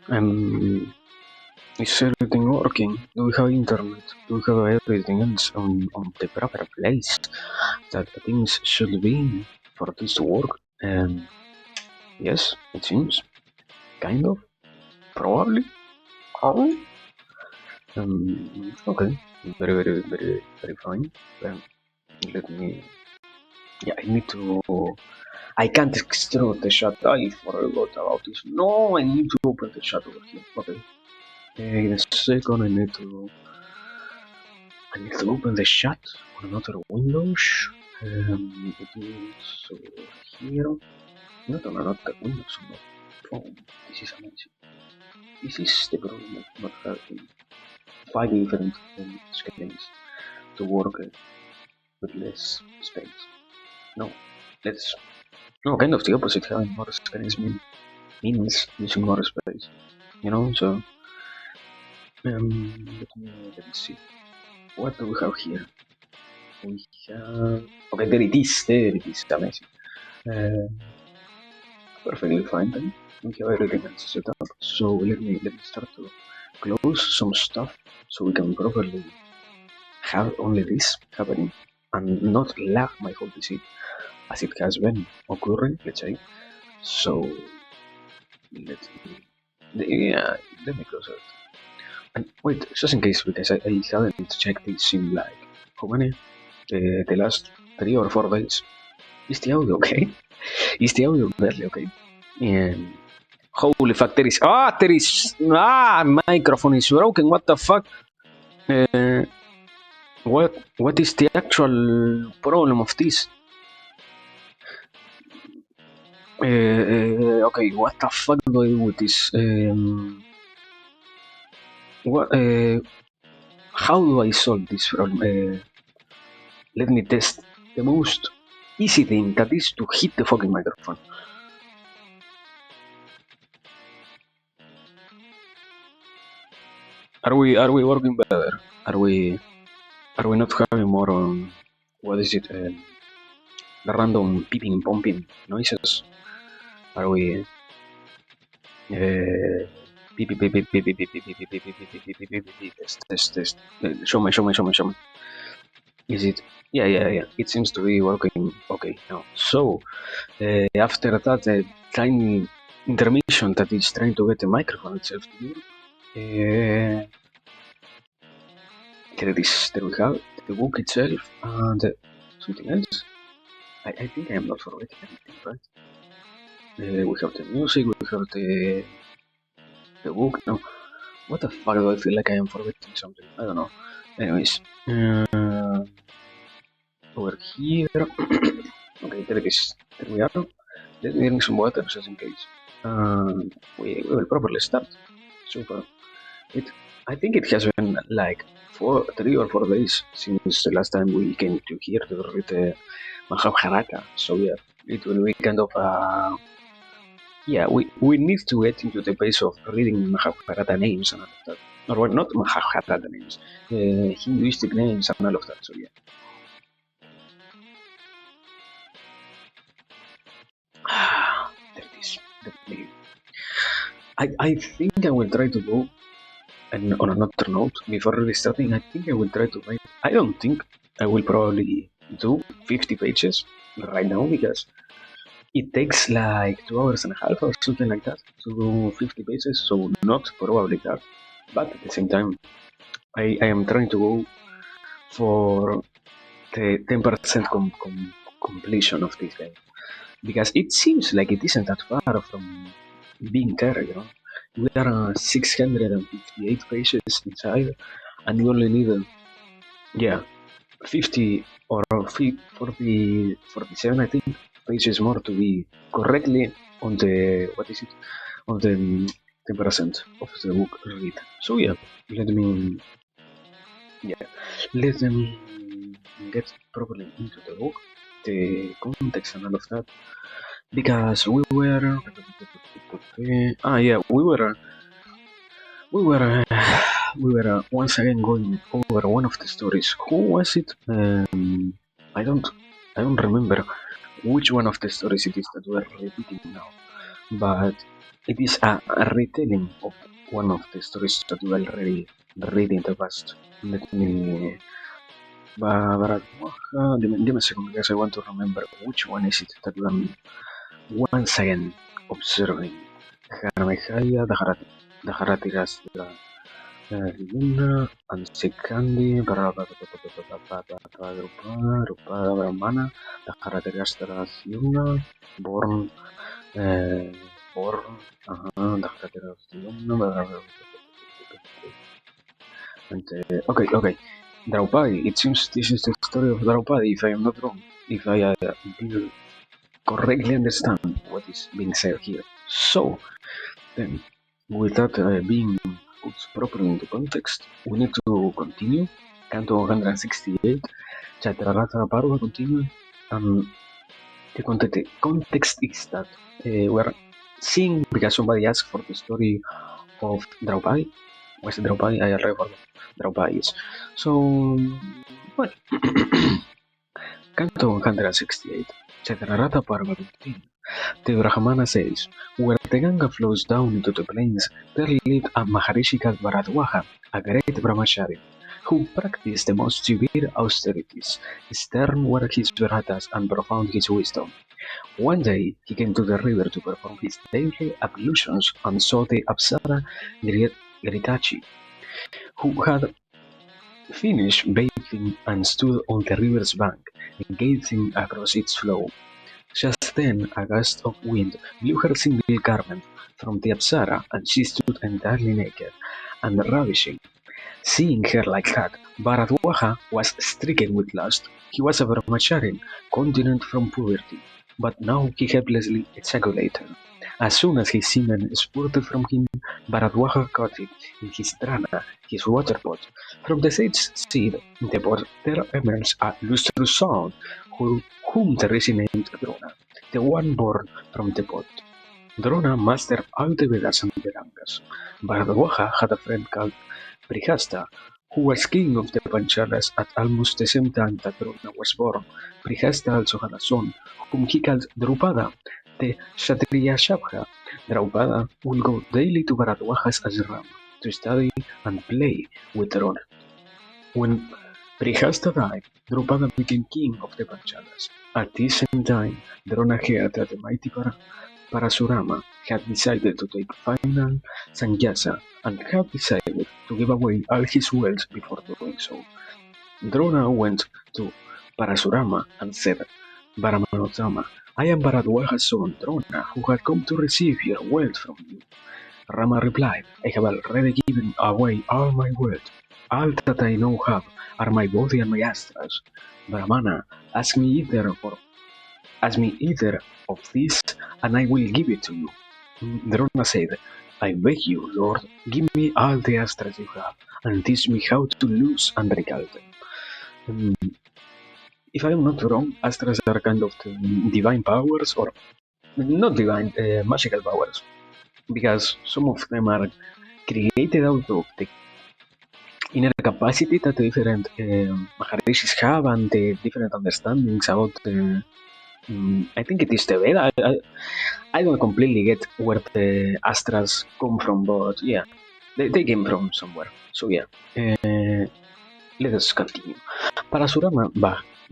Um, is everything working? Do we have internet? Do we have everything else on the proper place that things should be for this to work? Yes, it seems. Kind of. Probably. Probably. Okay. Very, very, very, very fine. Let me. Yeah, I need to. I can't extrude the shot. I forgot about this. No, I need to open the shot over here. Okay. In a second, I need to open the chat on another Windows. It is over here. Not on another Windows, on my phone. This is amazing. This is the problem of not having 5 different screens to work with less space. No, let's. No, kind of the opposite. Having more screens means using more space. So let me see. What do we have here? We have. Okay, there it is. There it is. Amazing. Perfectly fine then. We have everything else set up. So let me start to close some stuff so we can properly have only this happening and not lag my whole PC as it has been occurring, let's say. So let me close it. And wait, just in case, because I haven't checked this in like how many? The last 3 or 4 days. Is the audio okay? Is the audio barely okay? And holy fuck, there is microphone is broken. What the fuck? What is the actual problem of this? Okay, what the fuck do I do with this? How do I solve this problem? Let me test the most easy thing, that is to hit the fucking microphone. Are we working better? Are we not having more what is it? The random peeping, pumping noises? Are we test. Show me. Is it? Yeah. It seems to be working okay now. So after that tiny intermission that is trying to get the microphone itself to work, there we have the book itself and something else. I think I am not forgetting anything, right? We have the music, we have the book. No, what the fuck do I feel like I am forgetting something? I don't know. Anyways, over here. Okay, there it is. There we are. Let me drink some water just in case. We will probably start. Super. I think it has been like 3 or 4 days since the last time we came to here to read the Mahabharata. So yeah, it will be kind of we need to get into the base of reading Mahabharata names and all of that. Or not Mahabharata names, Hinduistic names and all of that. So yeah. There it is. I think I will try to go, and on another note, before really starting, I think I will try to make. I don't think I will probably do 50 pages right now because it takes like 2 hours and a half or something like that to do 50 pages, so not probably that. But at the same time, I am trying to go for the 10% completion of this game because it seems like it isn't that far from being there, We are 658 pages inside, and you only need, 50 or 40, 47, I think, pages more to be correctly on the, on the 10% of the book read. So yeah, let me get properly into the book, the context and all of that, because we were we were once again going over one of the stories. Who was it? I don't remember which one of the stories it is that we're repeating now. but it is a retelling of one of the stories that you already read in the past. Let me. Give me a second because I want to remember which one is it that I'm once again observing. Haramehaya, Daharatiras, Luna, Ansikandi, Rupada Brahmana, Daharatiras, Luna, Born, Born, Daharatiras, Luna, and okay. Draupadi, it seems this is the story of Draupadi, if I am not wrong. If I did correctly understand what is being said here. So, then, with that being put properly into context, we need to continue. Canto 168, Chatrarata Parva continue. And the context is that we're seeing, because somebody asked for the story of Draupadi. Was it Draupadi? I already forgot. Draupadi is. So, well, Canto 168, Chatrarata Parva continue. The Brahmana says, where the Ganga flows down into the plains, there lived a Maharishi called Bharadwaja, a great brahmachari, who practiced the most severe austerities. Stern were his vratas and profound his wisdom. One day he came to the river to perform his daily ablutions and saw the Apsara Gritachi, who had finished bathing and stood on the river's bank, gazing across its flow. Just then a gust of wind blew her single garment from the Apsara, and she stood entirely naked and ravishing. Seeing her like that, Bharadwaja was stricken with lust. He was a brahmachari, continent from poverty, but now he helplessly ejaculated. As soon as his semen spurted from him, Bharadwaja caught it in his drana, his water pot. From the sage seed in the pot there emerged a lustrous son, whom the rishi named Drona, the one born from the pot. Drona mastered all the Vedas and Vedangas. Bharadwaja had a friend called Prihasta, who was king of the Panchalas at almost the same time that Drona was born. Prihasta also had a son, whom he called Drupada, the Kshatriya Shabha. Drupada would go daily to Bharadwaja's ashram to study and play with Drona. When Prihasta died, Drupada became king of the Panchalas. At the same time, Drona heard that the mighty Parasurama had decided to take final sannyasa and had decided to give away all his wealth before doing so. Drona went to Parasurama and said, Varamanottama, I am Bharadwaja's son Drona, who had come to receive your wealth from you. Rama replied, I have already given away all my wealth. All that I now have are my body and my astras. Brahmana, ask me either of these, and I will give it to you. Drona said, I beg you, Lord, give me all the astras you have, and teach me how to lose and recall them. If I am not wrong, astras are kind of divine powers, or not divine, magical powers, because some of them are created out of the inner capacity that the different Maharishis have and the different understandings about I think it is the Veda. I don't completely get where the astras come from, but yeah, they came from somewhere. So yeah, let us continue. Parasurama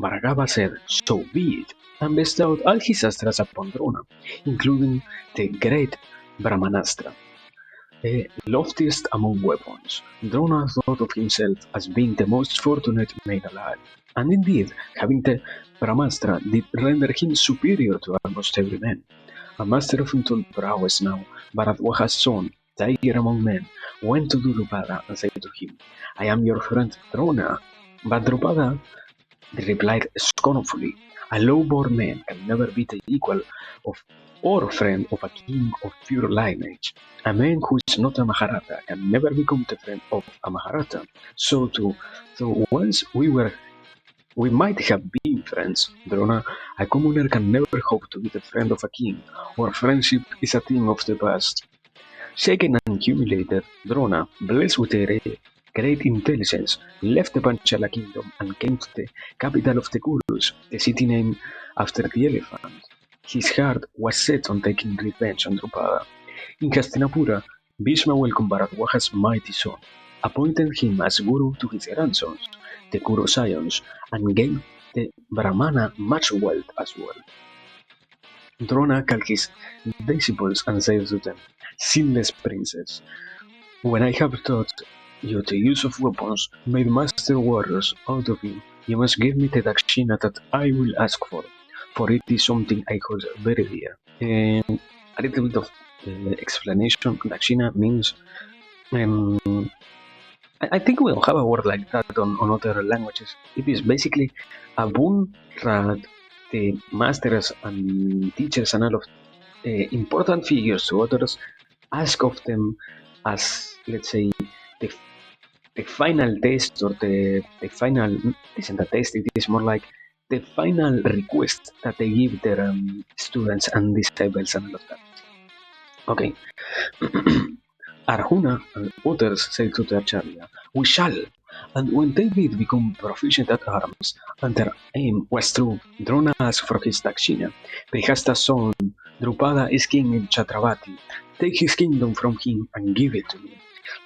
Bhargava said, so be it, and bestowed all his astras upon Drona, including the great Brahmanastra, the loftiest among weapons. Drona thought of himself as being the most fortunate man alive, and indeed, having the Brahmastra did render him superior to almost every man. A master of untold prowess now, Bharadwaja's son, tiger among men, went to Drupada and said to him, I am your friend Drona. But Drupada replied scornfully, a low-born man can never be the equal of or friend of a king of pure lineage. A man who is not a Maharata can never become the friend of a Maharata. So too, though once we might have been friends, Drona, a commoner can never hope to be the friend of a king, or friendship is a thing of the past. Shaken and humiliated, Drona, blessed with a great intelligence, left the Panchala kingdom and came to the capital of the Kurus, the city named after the elephant. His heart was set on taking revenge on Drupada. In Hastinapura, Bhishma welcomed Bharadwaja's mighty son, appointed him as guru to his grandsons, the Kuru scions, and gave the Brahmana much wealth as well. Drona called his disciples and said to them, "Sinless princes, when I have taught you the use of weapons, made master warriors out of you, you must give me the dakshina that I will ask for it is something I hold very dear." A little bit of explanation. Dakshina means, um, I think we don't have a word like that on other languages. It is basically a boon that the masters and teachers and all of important figures to others ask of them as, let's say, the, the final test or the final, it isn't a test, it is more like the final request that they give their students and disciples and all of that. Okay. Arjuna and others said to the Acharya, "We shall." And when they did become proficient at arms, and their aim was true, Drona asked for his dakshina. "Prihasta son, Drupada is king in Chhatrapati. Take his kingdom from him and give it to me."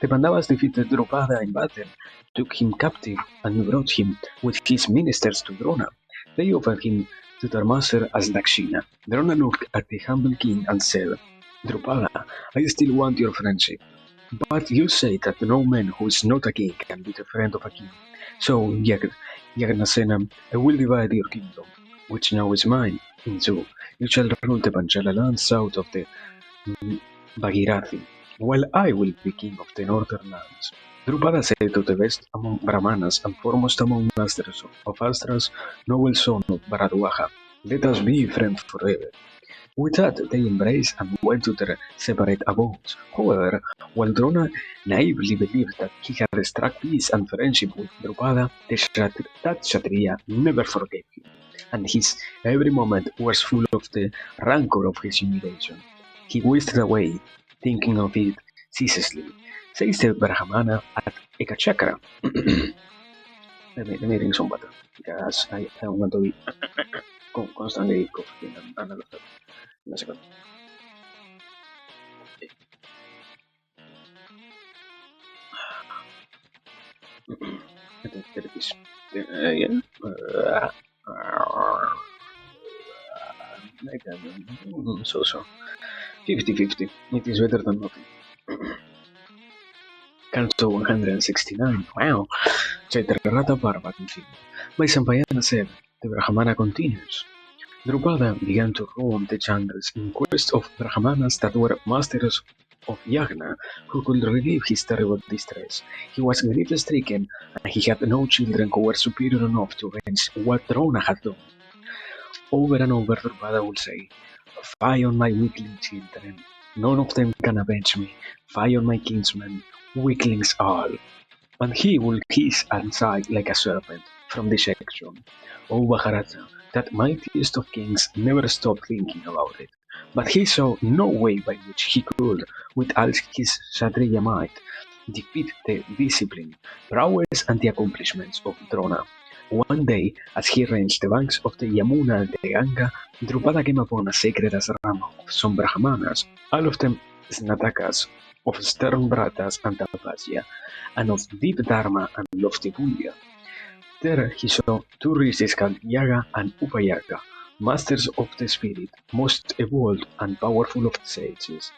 The Pandavas defeated Drupada in battle, took him captive, and brought him with his ministers to Drona. They offered him to their master as dakshina. Drona looked at the humble king and said, "Drupada, I still want your friendship. But you say that no man who is not a king can be the friend of a king. So, Yagnasena, I will divide your kingdom, which now is mine, in two. You shall rule the Panchala land south of the Bhagirathi, while I will be king of the northern lands." Drupada said to the best among Brahmanas and foremost among masters of Astras, noble son of Bharadwaja, "Let us be friends forever." With that, they embraced and went to their separate abodes. However, while Drona naively believed that he had struck peace and friendship with Drupada, that Kshatriya never forgave him, and his every moment was full of the rancor of his humiliation. He whisked away, thinking of it ceaselessly. Says the Brahmana at Ekachakra. let me drink some water, because I don't want to be constantly coughing and all of that. In a second. I think that it is. Yeah. Like that. So. 50-50. It is better than nothing. Canto 169. Wow. Chaitarrata Parva continued. By Sampayana said, the Brahmana continues. Drupada began to roam the jungles in quest of Brahmanas that were masters of Yagna who could relieve his terrible distress. He was grief-stricken, and he had no children who were superior enough to avenge what Drona had done. Over and over Drupada would say, "Fie on my weakling children, none of them can avenge me. Fie on my kinsmen, weaklings all." And he would hiss and sigh like a serpent from dissection. O Mahabharata, that mightiest of kings never stopped thinking about it. But he saw no way by which he could, with all his Kshatriya might, defeat the discipline, prowess, and the accomplishments of Drona. One day, as he ranged the banks of the Yamuna and the Ganga, Drupada came upon a sacred asrama of some Brahmanas, all of them Snatakas, of stern Bratas and Tapasya, and of deep Dharma and lofty Punya. There he saw two rishis called Yaga and Upayaga, masters of the spirit, most evolved and powerful of the sages.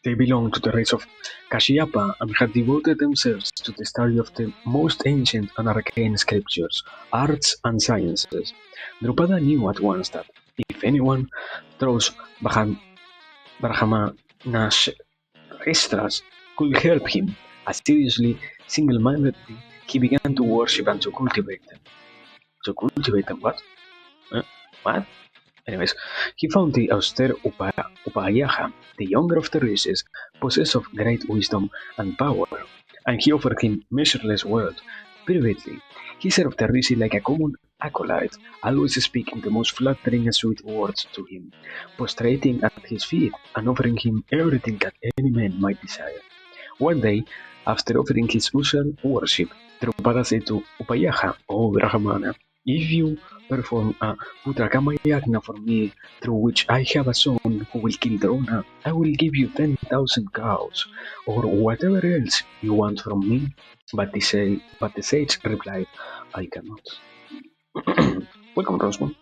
They belonged to the race of Kashyapa and had devoted themselves to the study of the most ancient and arcane scriptures, arts, and sciences. Drupada knew at once that, if anyone throws Brahmanastras could help him, assiduously, single-mindedly, he began to worship and to cultivate them. To cultivate them, what? What? Anyways, he found the austere Upayaha, the younger of the rishis, possessed of great wisdom and power, and he offered him measureless wealth. Privately, he served the rishi like a common acolyte, always speaking the most flattering and sweet words to him, prostrating at his feet and offering him everything that any man might desire. One day, after offering his usual worship, Drupada said to Upayaha, "O Brahmana, if you perform a Putrakama Yagna for me, through which I have a son who will kill Drona, I will give you 10,000 cows, or whatever else you want from me. But the sage replied, I cannot. Welcome, Rosman.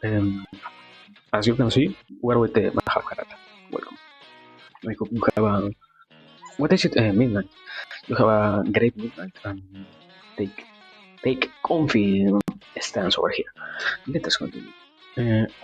As you can see, we're with the Mahabharata. Welcome. I hope you have a... What is it? Midnight. You have a great midnight and take comfy stance over here. Let us continue.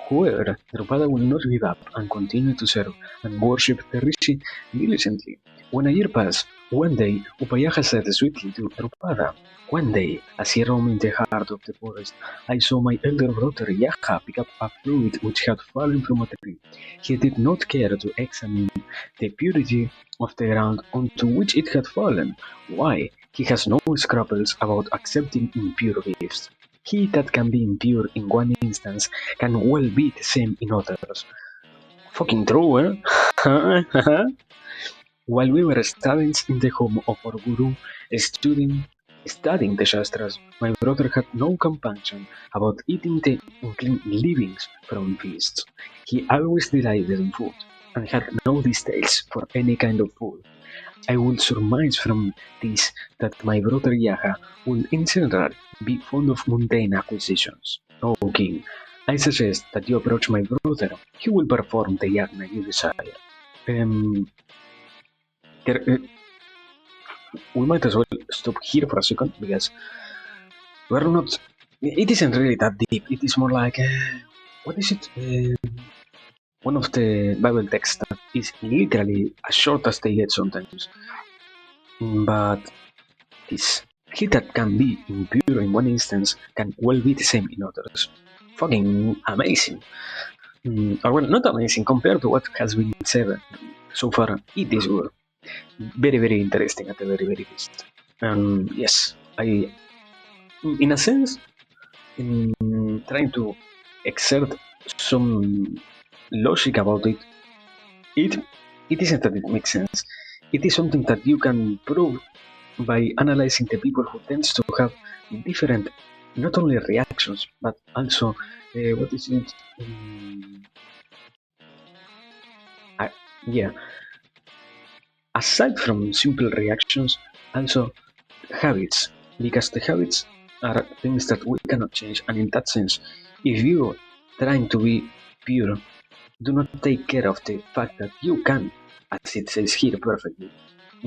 However, Drupada will not give up and continue to serve and worship the Rishi diligently. When a year passed, one day Upayaha said sweetly to Drupada, one day, as he roamed in the heart of the forest, I saw my elder brother Yaha pick up a fruit which had fallen from a tree. He did not care to examine the purity of the ground onto which it had fallen. Why? He has no scruples about accepting impure gifts. He that can be impure in one instance can well be the same in others. Fucking true, eh? While we were students in the home of our guru, studying the Shastras, my brother had no compunction about eating the unclean leavings from feasts. He always delighted in food, and had no distaste for any kind of food. I would surmise from this that my brother Yaha will in general be fond of mundane acquisitions. O king, I suggest that you approach my brother. He will perform the yagna you desire. We might as well stop here for a second because we're not. It isn't really that deep. It is more like what is it? One of the Bible texts that is literally as short as they get sometimes. But this he that can be impure in one instance can well be the same in others. Fucking amazing. Or well, not amazing compared to what has been said so far. It is good. Very, very interesting at the very, very least. Yes, I, in a sense, in trying to exert some logic about it, it isn't that it makes sense. It is something that you can prove by analyzing the people who tends to have different, not only reactions, but also, what is it? Yeah. Aside from simple reactions, also habits, because the habits are things that we cannot change, and in that sense, if you're trying to be pure, do not take care of the fact that you can, as it says here perfectly,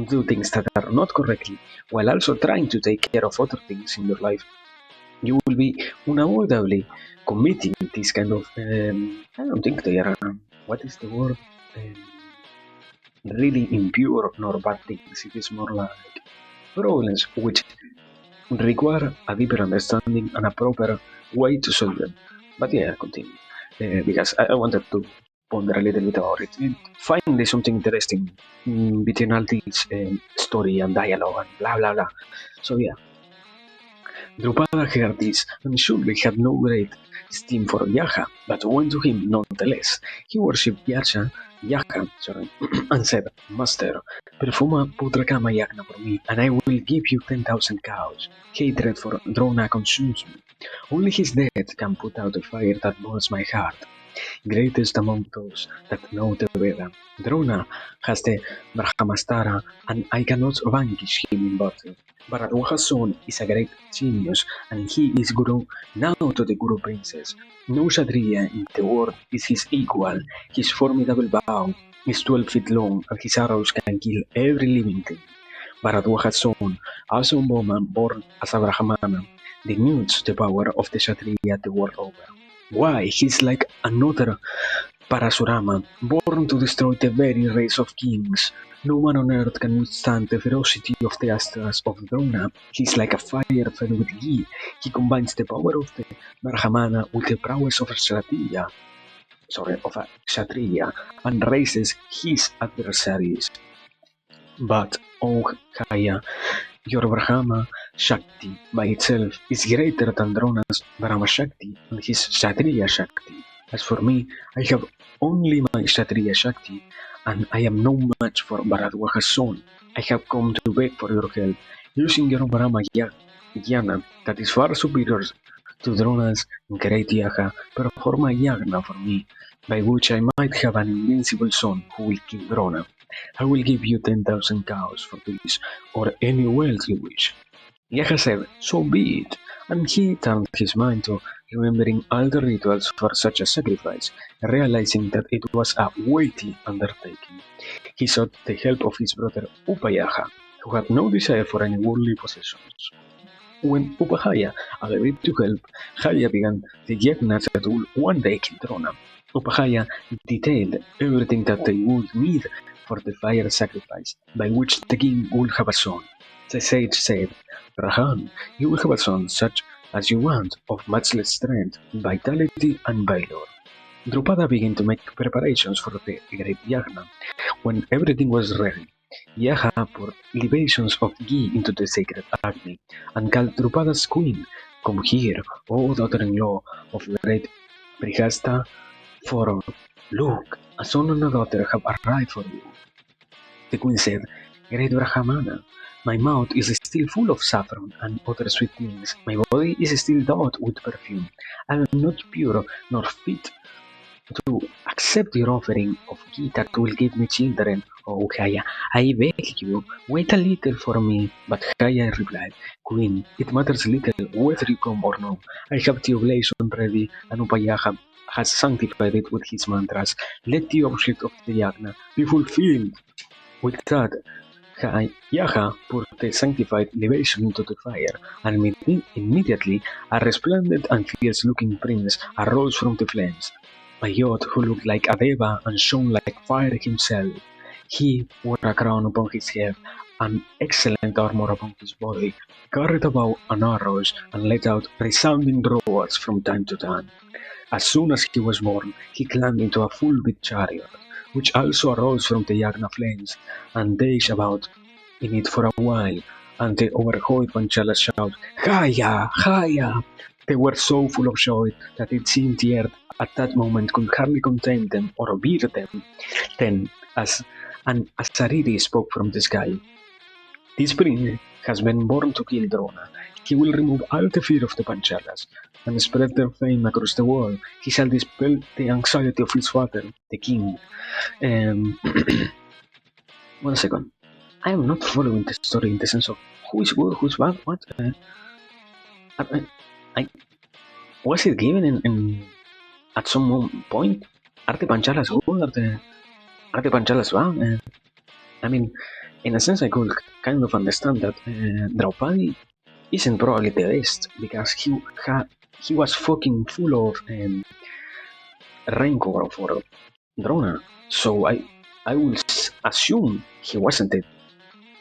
do things that are not correctly, while also trying to take care of other things in your life. You will be unavoidably committing this kind of, I don't think they are, what is the word? Really impure nor bad things. It is more like problems which require a deeper understanding and a proper way to solve them. But yeah, continue. Because I wanted to ponder a little bit about it. Find there's something interesting between all this story and dialogue and blah blah blah. So yeah. Drupada heard this and surely had no great esteem for Yaha, but went to him nonetheless. He worshipped Yaha, and said, Master, perform a Putrakama Yagna for me, and I will give you 10,000 cows. Hatred for Drona consumes me. Only his death can put out the fire that burns my heart. Greatest among those that know the Veda. Drona has the Brahmastara, and I cannot vanquish him in battle. Bharadwaja's son is a great genius, and he is Guru now to the Guru princess. No Kshatriya in the world is his equal. His formidable bow is 12 feet long, and his arrows can kill every living thing. Bharadwaja's son, also a woman born as a Brahmana, denudes the power of the Kshatriya the world over. Why, he's like another Parasurama, born to destroy the very race of kings. No man on earth can withstand the ferocity of the Astras of Drona. He's like a fire fed with ghee. He combines the power of the Brahmana with the prowess of a Kshatriya, and raises his adversaries. But, oh Kaya, your Brahma Shakti by itself is greater than Drona's Brahma Shakti and his Kshatriya Shakti. As for me, I have only my Kshatriya Shakti, and I am no match for Bharadwaja's son. I have come to beg for your help, using your Brahma Jnana that is far superior to Drona's great Yaga, perform a yagna for me, by which I might have an invincible son who will kill Drona. I will give you 10,000 cows for this, or any wealth you wish. Yaga said, so be it, and he turned his mind to remembering all the rituals for such a sacrifice, realizing that it was a weighty undertaking. He sought the help of his brother Upayaha, who had no desire for any worldly possessions. When Upahaya agreed to help, Haya began the yajna that would one day kill Drona. Upahaya detailed everything that they would need for the fire sacrifice, by which the king would have a son. The sage said, Rahan, you will have a son such as you want, of matchless strength, vitality, and valor. Drupada began to make preparations for the great yajna. When everything was ready, Yaha poured libations of ghee into the sacred Agni, and called Drupada's queen, come here, O daughter-in-law of the great Brihasta, for look, a son and a daughter have arrived for you. The queen said, Great Brahmana, my mouth is still full of saffron and other sweet things, my body is still daubed with perfume, I am not pure nor fit to accept your offering of ghee that will give me children. Oh, Gaia, I beg you, wait a little for me. But Gaia replied, Queen, it matters little whether you come or no. I have the oblation ready, and Upayaha has sanctified it with his mantras. Let the object of the yagna be fulfilled. With that, Yaha poured the sanctified libation into the fire, and immediately a resplendent and fierce-looking prince arose from the flames. A youth who looked like a deva and shone like fire himself. He wore a crown upon his head, and excellent armor upon his body, carried a bow and arrows, and let out resounding roars from time to time. As soon as he was born, he climbed into a full-bit chariot, which also arose from the yagna flames, and dashed about in it for a while, and they overheard Panchala's shout, Haya! Haya! They were so full of joy that it seemed the earth at that moment could hardly contain them or bear them. Then, as an Asariri spoke from the sky, this prince has been born to kill Drona. He will remove all the fear of the Panchalas and spread their fame across the world. He shall dispel the anxiety of his father, the king. Um, 1 second. I am not following the story in the sense of who is good, who is bad, what? I, I, was it given in at some point? Are the Panchalas good? Are the Panchalas bad? I mean, in a sense, I could kind of understand that Draupadi isn't probably the best because he was fucking full of rancor for Drona. So I will assume he wasn't it.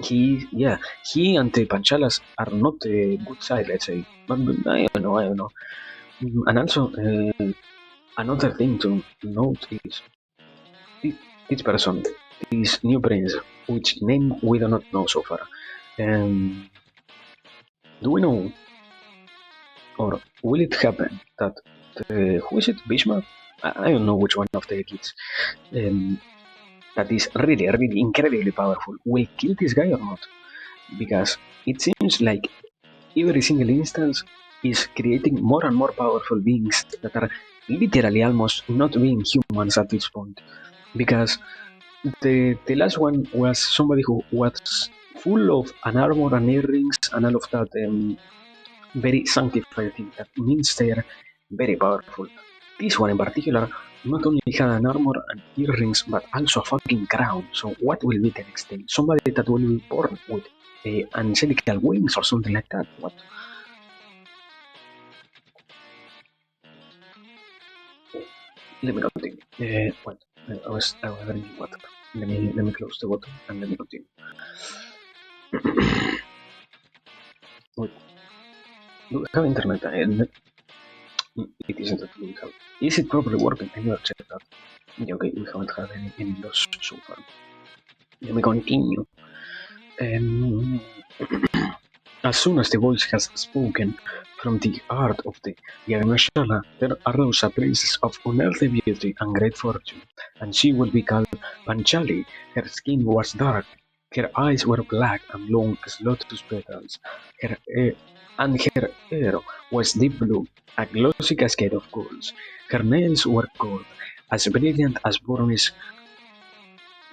He and the Panchalas are not the good side, let's say. But I don't know. And also, another thing to note is this person, this new prince, which name we do not know so far. Do we know, or will it happen that who is it, Bhishma? I don't know which one of the kids that is really, really incredibly powerful will kill this guy or not? Because it seems like every single instance is creating more and more powerful beings that are literally almost not being humans at this point. Because the last one was somebody who was full of an armor and earrings and all of that very sanctified thing. That means they're very powerful. This one in particular not only had an armor and earrings, but also a fucking crown. So what will be the next thing? Somebody that will be born with angelical wings or something like that. What? Let me continue. What? I was drinking water. Let me close the bottle and let me continue. Wait. Do we have internet? It isn't that we have. Is it properly working? I never checked that. Yeah, okay, we haven't had any loss so far. Let me continue. As soon as the voice has spoken from the heart of the Yagnashala, there arose a princess of unearthly beauty and great fortune, and she will be called Panchali. Her skin was dark, her eyes were black and long as lotus petals, her and her hair was deep blue, a glossy cascade of curls. Her nails were gold, as brilliant as burnished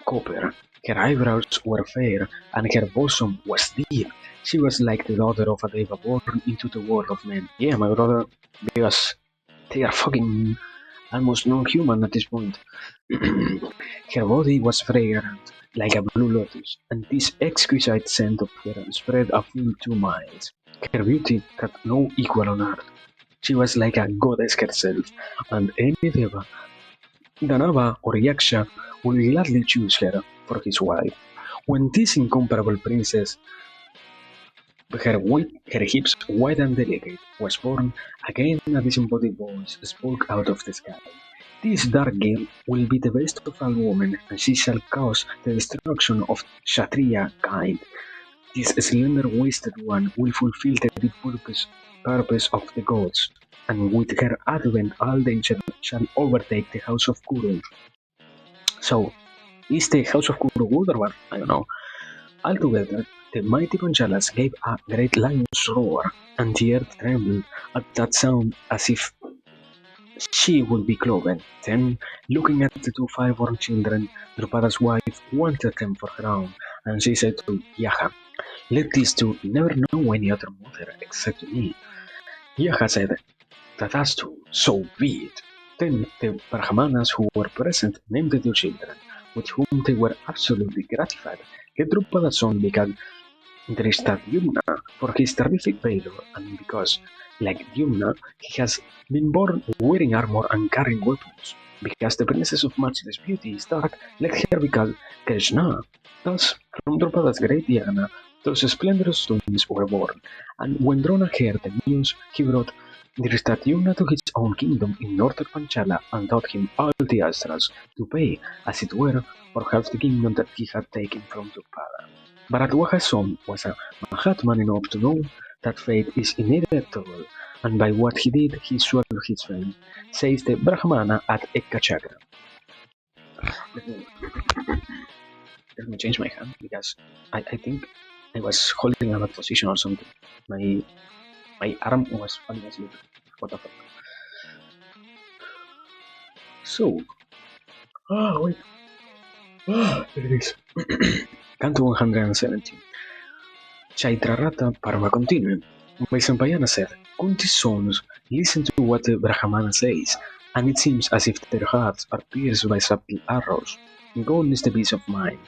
copper. Her eyebrows were fair, and her bosom was deep. She was like the daughter of a deva born into the world of men. Yeah, my brother, because they are fucking almost non-human at this point. Her body was fragrant, like a blue lotus, and this exquisite scent of her spread a full 2 miles. Her beauty had no equal on earth. She was like a goddess herself, and any deva, Danava or Yaksha would gladly choose her for his wife. When this incomparable princess, her hips wide and delicate, was born, again a disembodied voice spoke out of the sky. This dark girl will be the best of all women, and she shall cause the destruction of Kshatriya kind. This slender waisted one will fulfill the deep purpose of the gods, and with her advent all danger shall overtake the house of Kuru. So, is the house of Kuru good or what? I don't know. Altogether, the mighty Panchalas gave a great lion's roar, and the earth trembled at that sound as if she would be cloven. Then, looking at the two fireborn children, Drupada's wife wanted them for her own, and she said to Yaha, "Let these two never know any other mother except me." Yaha said, "Tatastu, so be it." Then the Brahmanas who were present named the two children, with whom they were absolutely gratified. Let Drupada's son become Drishtadyumna for his terrific valor, and because, like Dyumna, he has been born wearing armor and carrying weapons. Because the princess of matchless beauty is dark, let her be called Krishna. Thus, from Drupada's great Yagna, those splendorous twins were born, and when Drona heard the news, he brought Drishtadyumna to his own kingdom in northern Panchala and taught him all the astras to pay, as it were, for half the kingdom that he had taken from Drupada. Bharadwaja's son was a Mahatman enough to know that fate is inevitable, and by what he did he swallowed his fame, says the Brahmana at Ekachakra. Let me, let me change my hand because I think I was holding a bad position or something. My arm was falling asleep. What the fuck? So, wait. There it is. Canto 117. Chaitrarata Parva continued. Vaisampayana said, Kunti's sons listen to what the Brahmana says, and it seems as if their hearts are pierced by subtle arrows. Gone is the peace of mind.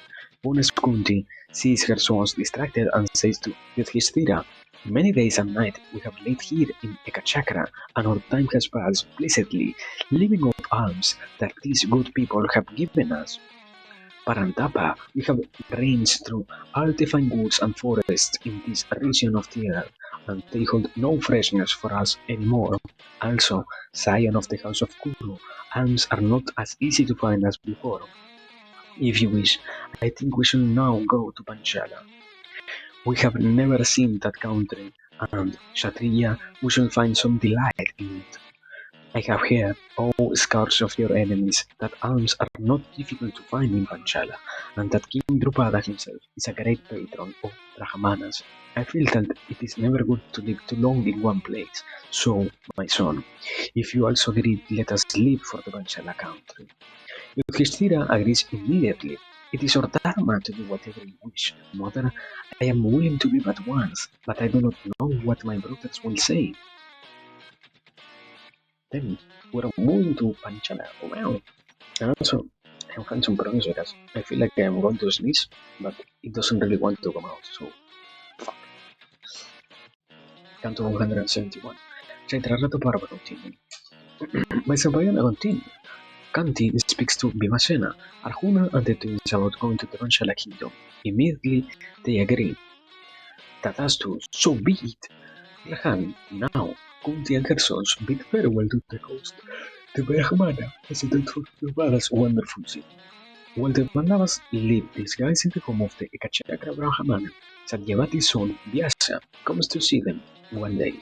Honest Kunti sees her sons distracted and says to Yudhishthira, Many days and nights we have laid here in Ekachakra, and our time has passed pleasantly, living off alms that these good people have given us. Parantapa, we have ranged through all the fine woods and forests in this region of the earth, and they hold no freshness for us anymore. Also, scion of the house of Kuru, alms are not as easy to find as before. If you wish, I think we should now go to Panchala. We have never seen that country, and Kshatriya, we shall find some delight in it. I have heard, O scouts of your enemies, that alms are not difficult to find in Panchala, and that King Drupada himself is a great patron of Brahmanas. I feel that it is never good to live too long in one place. So, my son, if you also agree, let us leave for the Panchala country. Yudhishthira agrees immediately. It is our dharma to do whatever you wish. Mother, I am willing to leave at once, but I do not know what my brothers will say. Then we're moving to Panchala. Wow. And also, I'm having some problems because I feel like I'm going to sneeze, but it doesn't really want to come out, so fuck. Canto 171. Chaitrarata Parva continued. Vaisampayana continued. Kanti speaks to Bhimasena, Arjuna and the twins about going to the Panchala kingdom. Immediately they agree. Tatastu, so be it. Rahan, now, Kunti and her sons bid farewell to the coast. The Brahmana visited for Drupada's wonderful city. While the Pandavas lived disguised in the home of the Ekachakra Brahmana, Satyavati's son Vyasa comes to see them one day.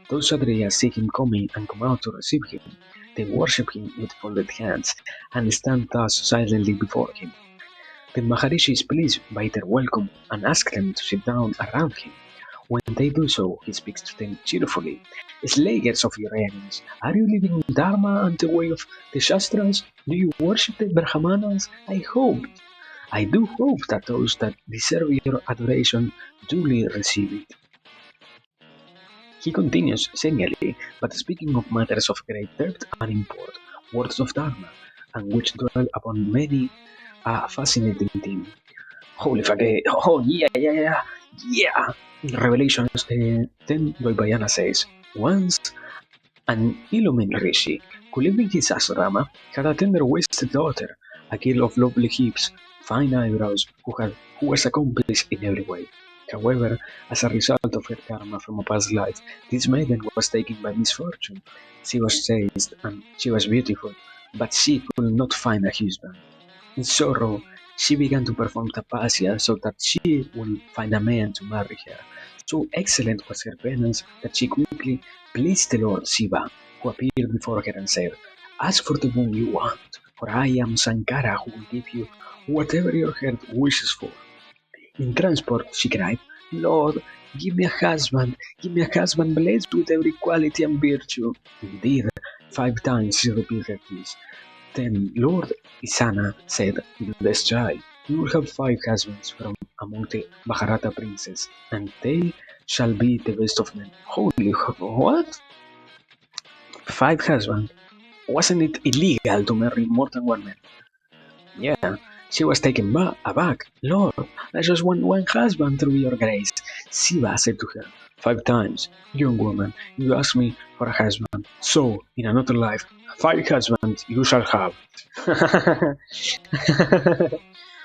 Those Kshatriyas see him coming and come out to receive him. They worship him with folded hands and stand thus silently before him. The Maharishi is pleased by their welcome and asks them to sit down around him. When they do so, he speaks to them cheerfully. Slayers of your enemies, are you living in Dharma and the way of the Shastras? Do you worship the Brahmanas? I do hope that those that deserve your adoration duly receive it. He continues singly, but speaking of matters of great depth and import, words of Dharma, and which dwell upon many a fascinating theme. Holy fuck, yeah. Revelations 10 Dvaipayana says, once an illumined rishi who lived in his asrama had a tender-waisted daughter, a girl of lovely hips, fine eyebrows, who was accomplished in every way. However, as a result of her karma from a past life, this maiden was taken by misfortune. She was chaste and she was beautiful, but she could not find a husband. In sorrow, she began to perform tapasya so that she would find a man to marry her. So excellent was her penance that she quickly pleased the Lord Shiva, who appeared before her and said, ask for the boon you want, for I am Sankara who will give you whatever your heart wishes for. In transport, she cried, Lord, give me a husband blessed with every quality and virtue. Indeed, 5 times she repeated this. Then Lord Isana said to this child, you will have 5 husbands from among the Mahabharata princes, and they shall be the best of men. Holy what? 5 husbands? Wasn't it illegal to marry more than one man? Yeah, she was taken aback. Lord, I just want one husband through your grace. Siva said to her 5 times, young woman, you asked me for a husband. So, in another life, 5 husbands you shall have.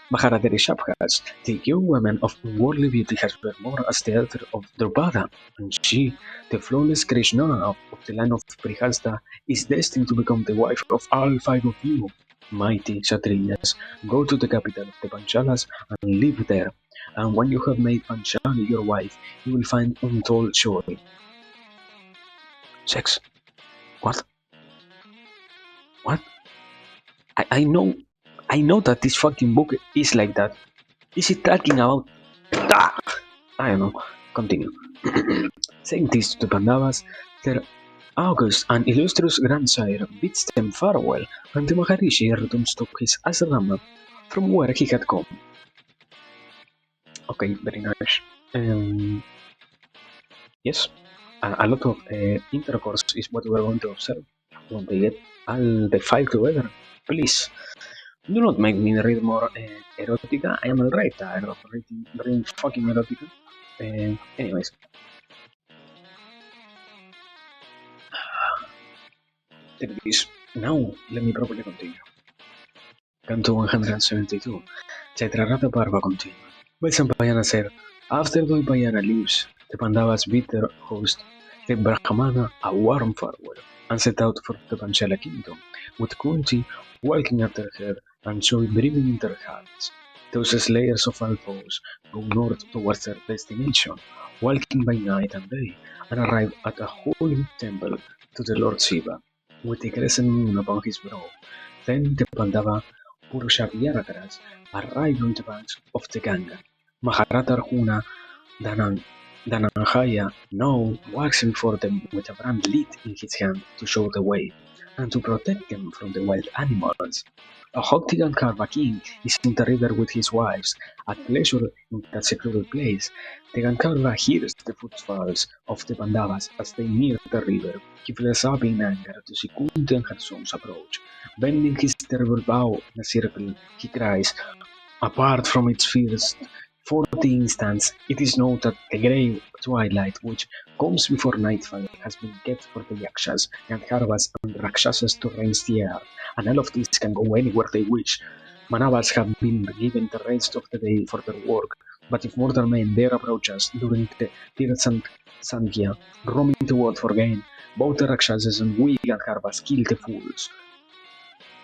Maharajari Shabhas, the young woman of unworldly beauty, has been more as the daughter of Drupada, and she, the flawless Krishna of the land of Prihasta, is destined to become the wife of all 5 of you. Mighty Kshatriyas, go to the capital of the Panchalas and live there, and when you have made Panchali your wife, you will find untold joy. Sex? What? What? I know that this fucking book is like that. Is it talking about? Ah! I don't know. Continue. Saying this to the Pandavas, their august and illustrious grandsire bids them farewell, and the Maharishi returns to his asrama from where he had come. Okay, very nice. Yes, a lot of intercourse is what we're going to observe when they get all the 5 together. Please, do not make me read more erotica. I am already tired of reading fucking erotica. Anyways, there it is. Now, let me properly continue. Canto 172. Chaitrarata Parva continued. Vaisambhayana said, after Dvaipayana leaves, the Pandavas bid their host, the Brahmana, a warm farewell, and set out for the Panchala kingdom, with Kunti walking after her and Joy brimming in their hearts. Those slayers of all foes go north towards their destination, walking by night and day, and arrive at a holy temple to the Lord Shiva, with the crescent moon upon his brow. Then the Pandava Purusharyaratras arrive on the banks of the Ganga. Maharata Arjuna Dhananjaya now walks before them with a brand lit in his hand to show the way, and to protect them from the wild animals. A haughty Gandharva king is in the river with his wives, at pleasure in that secluded place. The Gandharva hears the footfalls of the Pandavas as they near the river. He flares up in anger to see Kunti and her sons approach. Bending his terrible bow in a circle, he cries, apart from its first 40 instants, it is known that the grey twilight which comes before nightfall has been kept for the Yakshas, Gandharvas, and Rakshasas to range the earth, and all of these can go anywhere they wish. Manavas have been given the rest of the day for their work, but if mortal men dare approach us during the Tirthan Sandhya, roaming the world for gain, both the Rakshasas and we Gandharvas kill the fools.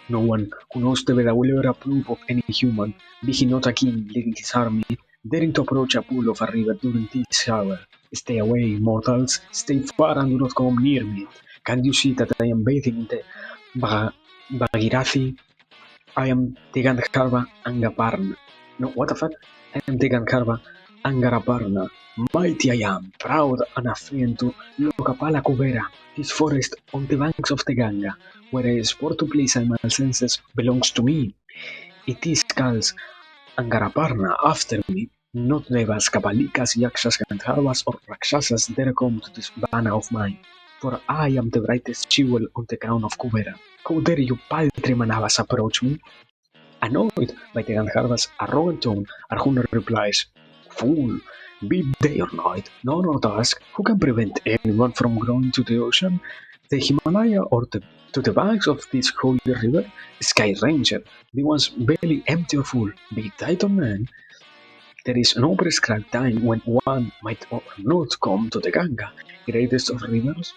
No one who knows the Veda will ever approve of any human, be he not a king leading his army, daring to approach a pool of a river during this hour. Stay away, mortals, stay far and do not come near me. Can you see that I am bathing in the Bhagirathi? I am the Gandharva Angaparna. No, what the fuck? I am the Gandharva Angaraparna, mighty I am, proud and afraid to Lokapala Kubera, this forest on the banks of the Ganga, where a sport to please my senses belongs to me. It is calls Angaraparna after me, not Devas, Kabalikas, Yakshas, Gandharvas, or Rakshasas dare come to this banner of mine, for I am the brightest jewel on the crown of Kubera. How dare you paltry Manavas approach me? Annoyed by the Gandharva's arrogant tone, Arjuna replies, Fool, be day or night, none or dusk, who can prevent anyone from going to the ocean, the Himalaya, or to the banks of this holy river? Sky Ranger, the one's belly empty or full, be tight or man, there is no prescribed time when one might or not come to the Ganga, greatest of rivers.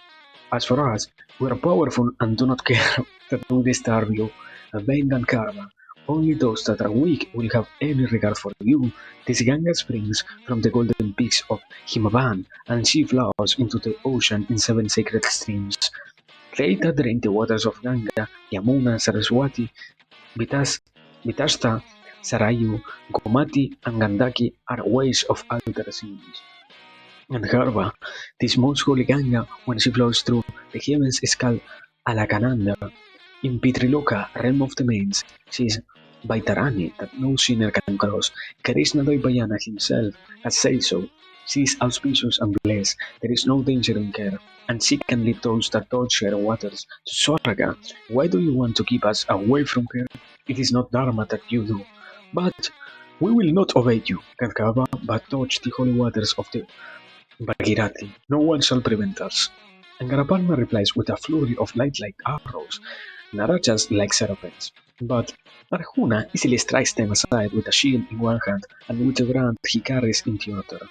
As for us, we are powerful and do not care that we disturb you. Vain and karma. Only those that are weak will have any regard for you. This Ganga springs from the golden peaks of Himavan, and she flows into the ocean in 7 sacred streams. They that drain the waters of Ganga, Yamuna, Saraswati, Vitas, Vitashta, Sarayu, Gomati, and Gandaki are ways of altar scenes. And Garba, this most holy Ganga, when she flows through the heavens, is called Alakananda. In Pitriloka, realm of the mains, she is Baitarani that no sinner can cross. Krishna Dvaipayana himself has said so. She is auspicious and blessed, there is no danger in her, and she can lead those that touch her waters to Swarga. Why do you want to keep us away from her? It is not Dharma that you do. But we will not obey you, Kadgava, but touch the holy waters of the Bhagirathi. No one shall prevent us. And Garaparma replies with a flurry of light arrows, Narajas like serpents. But Arjuna easily strikes them aside with a shield in one hand and with a brand he carries in the other.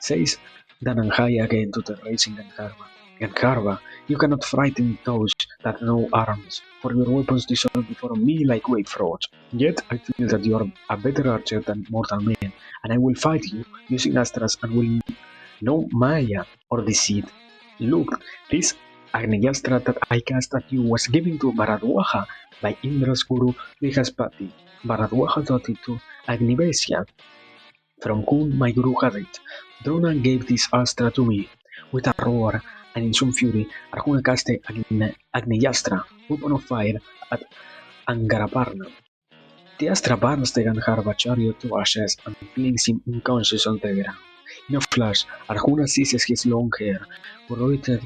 Says Dhananjaya again to the raging Gandharva. Gandharva, you cannot frighten those that know arms, for your weapons dissolve before me like wave frogs. Yet I feel that you are a better archer than mortal men, and I will fight you using astras and will no Maya or deceit. Look, this Agniyastra that I cast at you was given to Bharadwaja by Indra's guru Brihaspati. Bharadwaja taught it to Agnivesya, from whom my guru had it. Drona gave this astra to me. With a roar and in some fury, Arjuna cast the Agniyastra, weapon of fire, at Angaraparna. The astra burns the Gandharva chariot to ashes and flings him unconscious on the ground. In a flash, Arjuna seizes his long hair, broidered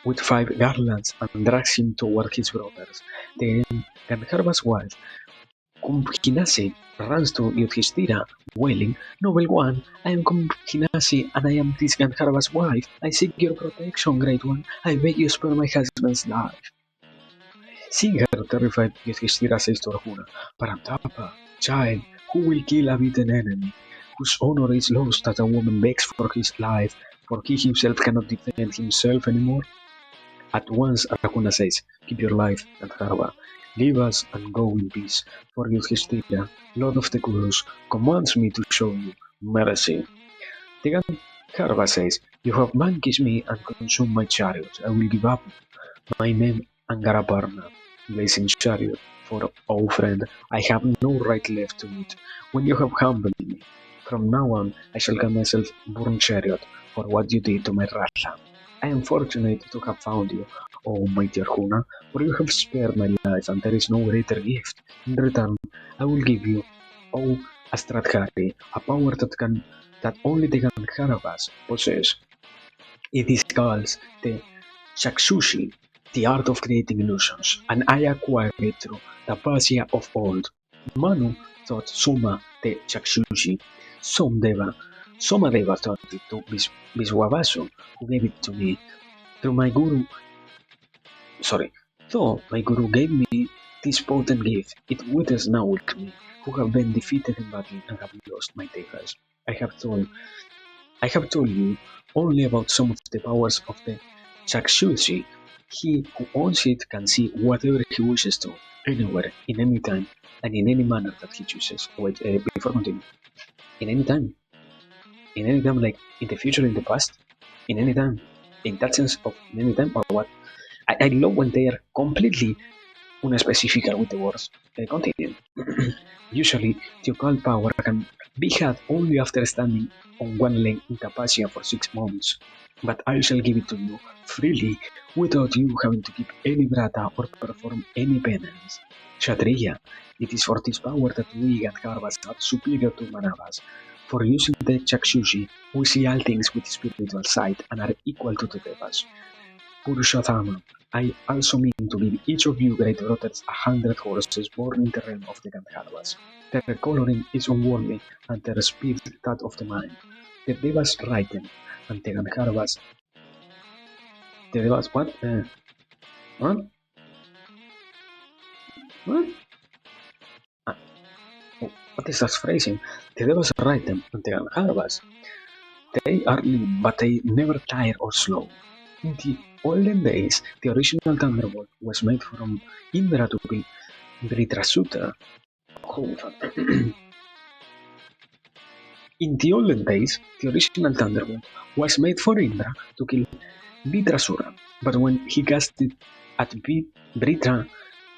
with 5 garlands, and drags him toward his brothers. Then Gandharva's wife, Kumbhinasi, runs to Yudhishthira, wailing, Noble one, I am Kumbhinasi, and I am this Gandharva's wife. I seek your protection, great one. I beg you spare my husband's life. Seeing her terrified, Yudhishthira says to Arjuna, Parantapa, child, who will kill a beaten enemy? Whose honor is lost that a woman begs for his life, for he himself cannot defend himself anymore? At once Arjuna says, Keep your life, Gandharva. Leave us and go in peace, for Yudhishthira, Lord of the Kurus, commands me to show you mercy. The Gandharva says, You have vanquished me and consumed my chariot. I will give up my name Angaraparna, blazing chariot, for, oh friend, I have no right left to it. When you have humbled me, from now on I shall call myself Burn Chariot for what you did to my Ratha. I am fortunate to have found you, O mighty Arjuna, for you have spared my life and there is no greater gift. In return, I will give you, O Astradhari, a power that only the Gandharvas possess. It is called the Chakshushi, the art of creating illusions, and I acquired it through the Tapasya of old. Manu taught Soma the Chakshushi, Somadeva taught it to Viswavasu, who gave it to me. Through my guru, though my guru gave me this potent gift, it withers now with me, who have been defeated in battle and have lost my devas. I have told you only about some of the powers of the Chakshushi. He who owns it can see whatever he wishes to, anywhere, in any time, and in any manner that he chooses. Wait, before continuing, in any time. In any time, like in the future, in the past, in any time. In that sense of in any time, or what? I love when they are completely unspecific with the words. Continue. Usually, the occult power can be had only after standing on one leg in Tapasya for 6 months, but I shall give it to you freely without you having to keep any brata or perform any penance. Kshatriya, it is for this power that we Gandharvas are superior to Manavas. For using the Chakshushi, we see all things with spiritual sight and are equal to the Devas. Purushottama, I also mean to give each of you great brothers 100 horses born in the realm of the Gandharvas. Their coloring is unworldly and their speed that of the mind. The Devas ride them, and the Gandharvas. The Devas what? What? What? Ah, oh, what is that phrasing? The Devas ride them, and the Gandharvas. They are lean, but they never tire or slow. In the olden days, the original thunderbolt was made from Indra to kill Vritrasuta. Hold on. In the olden days, the original thunderbolt was made for Indra to kill Vitrasura, but when he cast it at Vritra,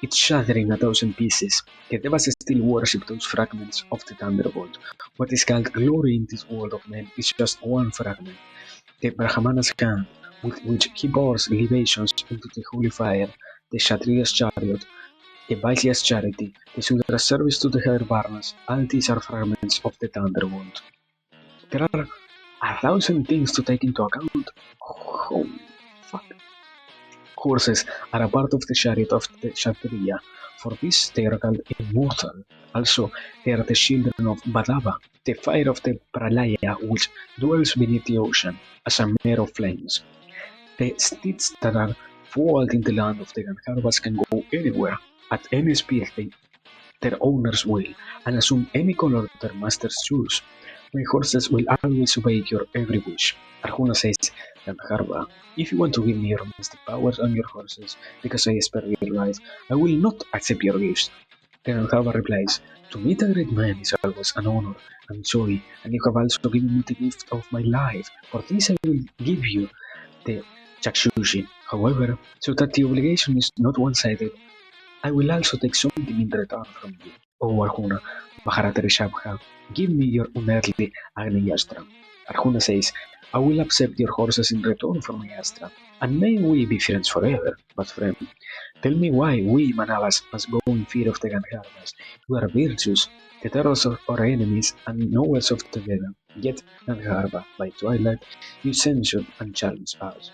it shattered in 1,000 pieces. The Devas still worship those fragments of the thunderbolt. What is called glory in this world of men is just one fragment. The Brahmana's hand, with which he pours libations into the holy fire, the Kshatriya's chariot, the Vaisya's charity, the Sudra's service to the higher Varnas, all these are fragments of the thunderbolt. There are 1,000 things to take into account. Holy fuck. Horses are a part of the chariot of the Kshatriya. For this they are called immortal. Also, they are the children of Badava, the fire of the Pralaya which dwells beneath the ocean as a mare of flames. The steeds that are fueled in the land of the Gandharvas can go anywhere, at any speed their owners will, and assume any color their masters choose. My horses will always obey your every wish. Arjuna says, Gandharva, if you want to give me your mystic powers on your horses because I spare your life, I will not accept your gifts. Then Gandharva replies, to meet a great man is always an honor and joy, and you have also given me the gift of my life. For this I will give you the Chakshushi. However, so that the obligation is not one-sided, I will also take something in return from you. O Arjuna, Mahabharata Rishabha, give me your unearthly Agniyastra. Arjuna says, I will accept your horses in return for my Astra, and may we be friends forever. But friend, tell me why we Manavas must go in fear of the Gandharvas. We are virtuous, the terrors of our enemies, and knowers of the Veda. Yet, Gandharva, by twilight, you censured and challenged us.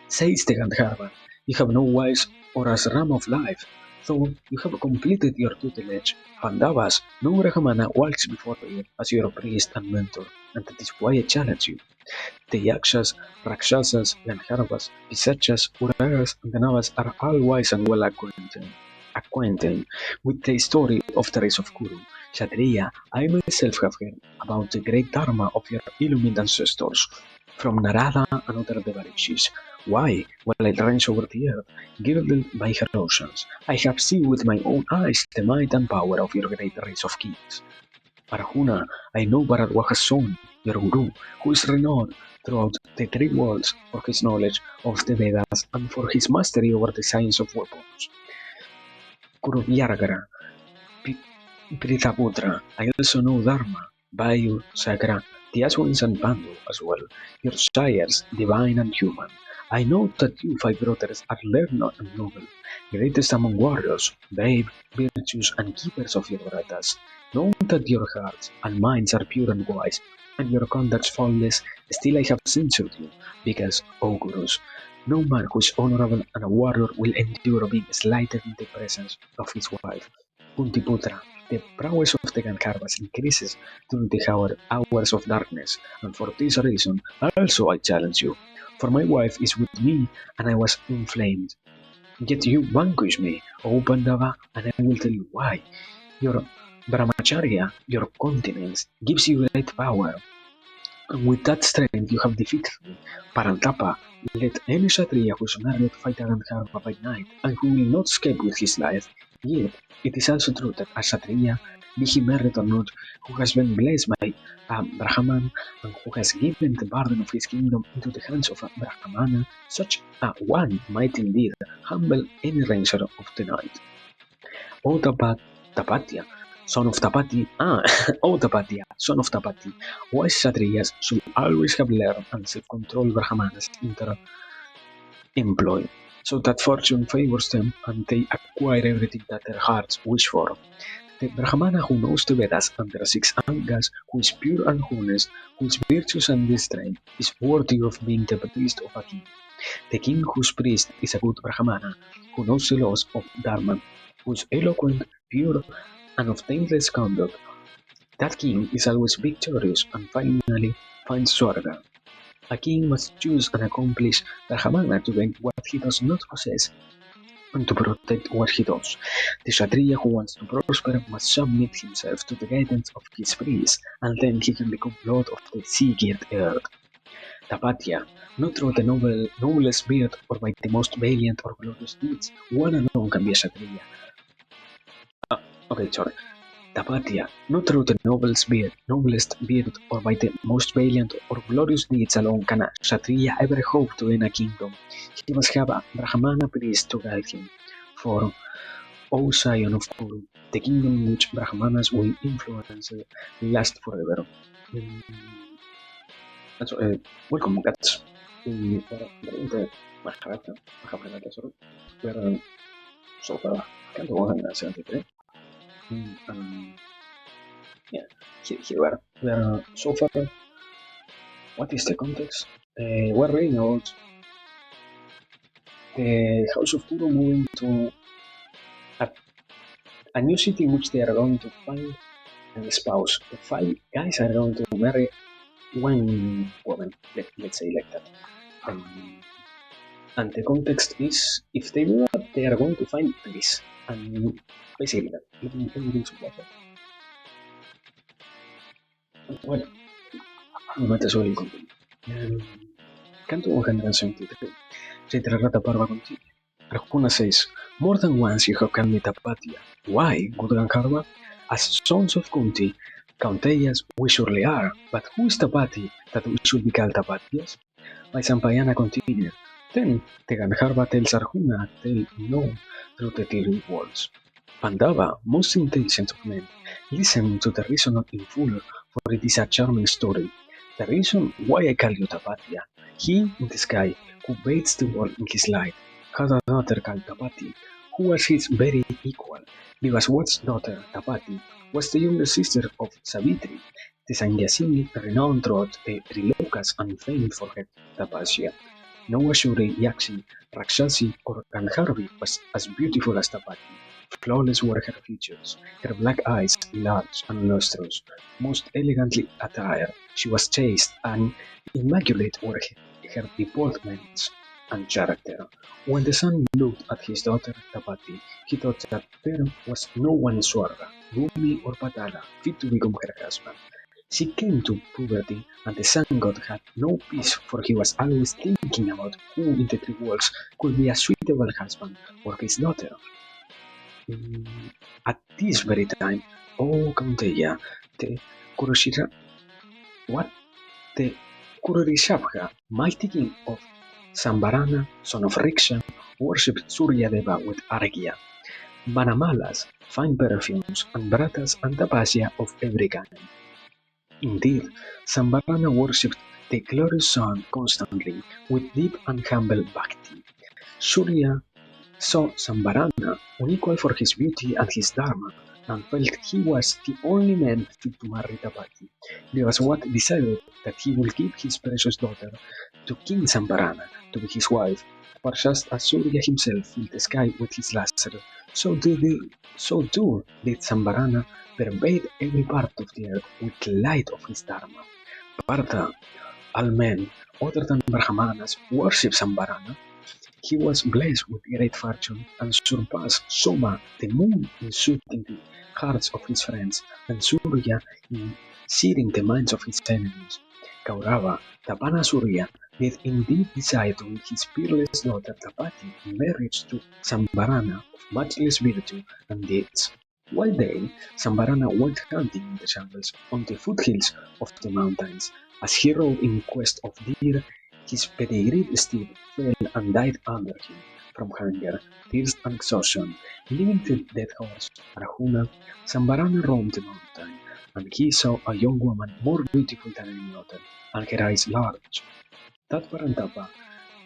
Says the Gandharva, you have no wives or ashram of life, though you have completed your tutelage. Pandavas, no Brahmana walks before you as your priest and mentor, and that is why I challenge you. The Yakshas, Rakshasas, Gandharvas, Pisachas, Uragas, and Danavas are all wise and well acquainted with the story of the race of Kuru. Kshatriya, I myself have heard about the great dharma of your illumined ancestors, from Narada and other Devarishis. Why, while I range over the earth, girdled by her oceans, I have seen with my own eyes the might and power of your great race of kings. Arjuna, I know Bharadwaja's son, your guru, who is renowned throughout the three worlds for his knowledge of the Vedas and for his mastery over the science of weapons. Kuruvyaragara, Prithaputra, I also know Dharma, Vayu, Sakra, the Aswins and Pandu as well, your sires, divine and human. I know that you 5 brothers are learned and noble, greatest among warriors, brave, virtuous, and keepers of your Vratas. Know that your hearts and minds are pure and wise, and your conduct faultless, still I have censured you, because, O Gurus, no man who is honorable and a warrior will endure being slighted in the presence of his wife. Kuntiputra, the prowess of the Gandharvas increases during the hours of darkness, and for this reason also I challenge you. For my wife is with me, and I was inflamed. Yet you vanquish me, O Pandava, and I will tell you why. Your brahmacharya, your continence, gives you great power, and with that strength you have defeated me. Parantapa, let any Kshatriya who is married fight a Gandharva by night, and who will not escape with his life. Yet, it is also true that a Kshatriya, be he married or not, who has been blessed by a Brahman, and who has given the burden of his kingdom into the hands of a Brahmana, such a one might indeed humble any ranger of the night. O Tapatya, son of Tapati, oh Tapatya, son of Tapati, wise Kshatriyas should always have learned and self-control Brahmanas in their employ, so that fortune favors them and they acquire everything that their hearts wish for. The Brahmana who knows the Vedas and their six angas, who is pure and honest, whose virtues and restraint is worthy of being the priest of a king. The king whose priest is a good Brahmana, who knows the laws of Dharma, who is eloquent, pure, and of taintless conduct. That king is always victorious and finally finds Swarga. A king must choose an accomplished Brahmana to gain what he does not possess and to protect what he does. The Kshatriya who wants to prosper must submit himself to the guidance of his priest, and then he can become lord of the sea-girt earth. Tapatya, not through the noblest beard or by the most valiant or glorious deeds, one alone can be a Kshatriya. Okay, sorry. Tapatya, not through the noblest beard or by the most valiant or glorious deeds alone can a Kshatriya ever hope to win a kingdom. He must have a Brahmana priest to guide him. For, O scion of Kuru, the kingdom in which Brahmanas will influence last forever. Welcome, cats. The Mahabharata, sorry. We're so far, can't go on 73. Yeah, here we are so far. What is the context? We're reading about the House of Kuru moving to a new city in which they are going to find an spouse. The five guys are going to marry one woman, let's say like that. And the context is, if they do that, they are going to find bliss. And basically that. Let me drink some water. Well, might as well continue. Canto 173. Chitrarata Parva continue. Arjuna says, more than once you have called me Tapatya. Why, good Gankharva? As sons of Kunti, Kaunteyas we surely are, but who is Tapati that we should be called Tapatyas? My Sampayana continued. Then the Gandharva tells Arjuna a tale known through the clear words. Pandava, most intelligent of men, listen to the reason in full, for it is a charming story. The reason why I call you Tapatya, he in the sky, who bathes the world in his light, had a daughter called Tapati, who was his very equal. Vivaswat's daughter, Tapati, was the younger sister of Savitri, the Sannyasini renowned throughout the Trilokas and famed for her tapasya. No Ashuri, Yakshi, Rakshasi, or Gandharvi was as beautiful as Tapati. Flawless were her features, her black eyes large and lustrous, most elegantly attired. She was chaste and immaculate were her deportments and character. When the son looked at his daughter Tapati, he thought that there was no one in Swarga, Bhumi or Patala fit to become her husband. She came to puberty, and the sun god had no peace, for he was always thinking about who in the three worlds could be a suitable husband for his daughter. At this very time, O Kaunteya, the Kururishabha, mighty king of Sambarana, son of Riksha, worshipped Suryadeva with Argya, Vanamalas, fine perfumes, and Bratas and Tapasya of every kind. Indeed, Sambarana worshipped the glorious sun constantly with deep and humble bhakti. Surya saw Sambarana unequal for his beauty and his dharma, and felt he was the only man fit to marry Tapati. Vivaswat decided that he would give his precious daughter to King Sambarana to be his wife, for just as Surya himself filled the sky with his luster, so too did Sambarana pervade every part of the earth with the light of his dharma. Partha, all men other than Brahmanas worship Sambarana. He was blessed with great fortune and surpassed Soma, the moon, in soothing the hearts of his friends, and Surya in searing the minds of his enemies. Kaurava, Tapana Surya, did indeed decide to give his peerless daughter Tapati in marriage to Sambarana of matchless virtue and deeds. One day, Sambarana went hunting in the jungles on the foothills of the mountains. As he rode in quest of deer, his pedigreed steed fell and died under him. from hunger, thirst, and exhaustion. Leaving the dead horse, Arjuna, Sambarana roamed the mountain, and he saw a young woman more beautiful than any other, and her eyes large. That Parantapa,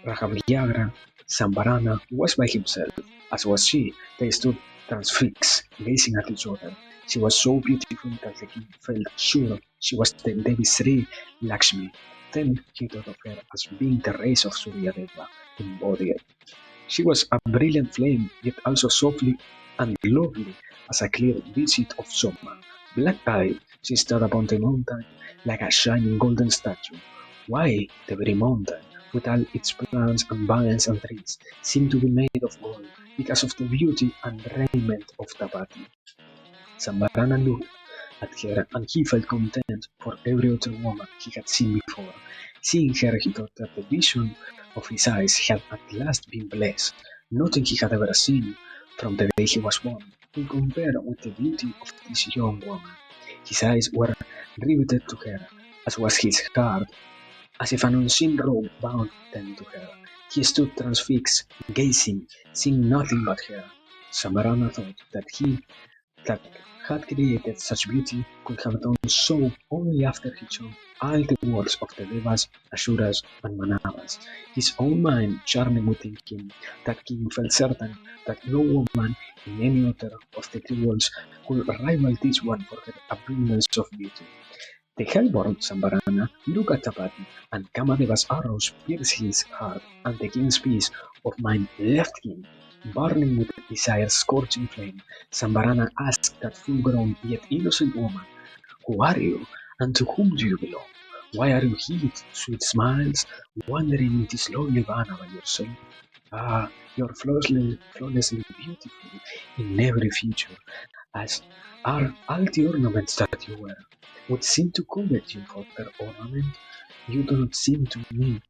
Rahavyagra, Sambarana was by himself, as was she. They stood transfixed, gazing at each other. She was so beautiful that the king felt sure she was the Devi Sri Lakshmi. Then he thought of her as being the rays of Suryadeva embodied. She was a brilliant flame, yet also softly and lovely as a clear visit of summer. Black-eyed, she stood upon the mountain like a shining golden statue. Why, the very mountain, with all its plants and vines and trees, seemed to be made of gold because of the beauty and raiment of Tapati. Sambarana looked at her and he felt content for every other woman he had seen before. Seeing her, he thought that the vision of his eyes had at last been blessed. Nothing he had ever seen from the day he was born could compare with the beauty of this young woman. His eyes were riveted to her, as was his heart, as if an unseen rope bound them to her. He stood transfixed, gazing, seeing nothing but her. Samarana thought that had created such beauty could have done so only after he chose all the works of the Devas, Asuras, and Manavas. His own mind charming within him, that king felt certain that no woman in any other of the three worlds could rival this one for her abundance of beauty. The hellborn Sambarana looked at Tapati, and Kamadeva's arrows pierced his heart, and the king's peace of mind left him. Burning with desire's scorching flame, Sambarana asked that full-grown yet innocent woman, "Who are you, and to whom do you belong? Why are you here, sweet smiles, wandering in this lonely vana by yourself? Ah, you're flawlessly beautiful in every feature, as are all the ornaments that you wear. Would seem to covet you for their ornament. You do not seem to me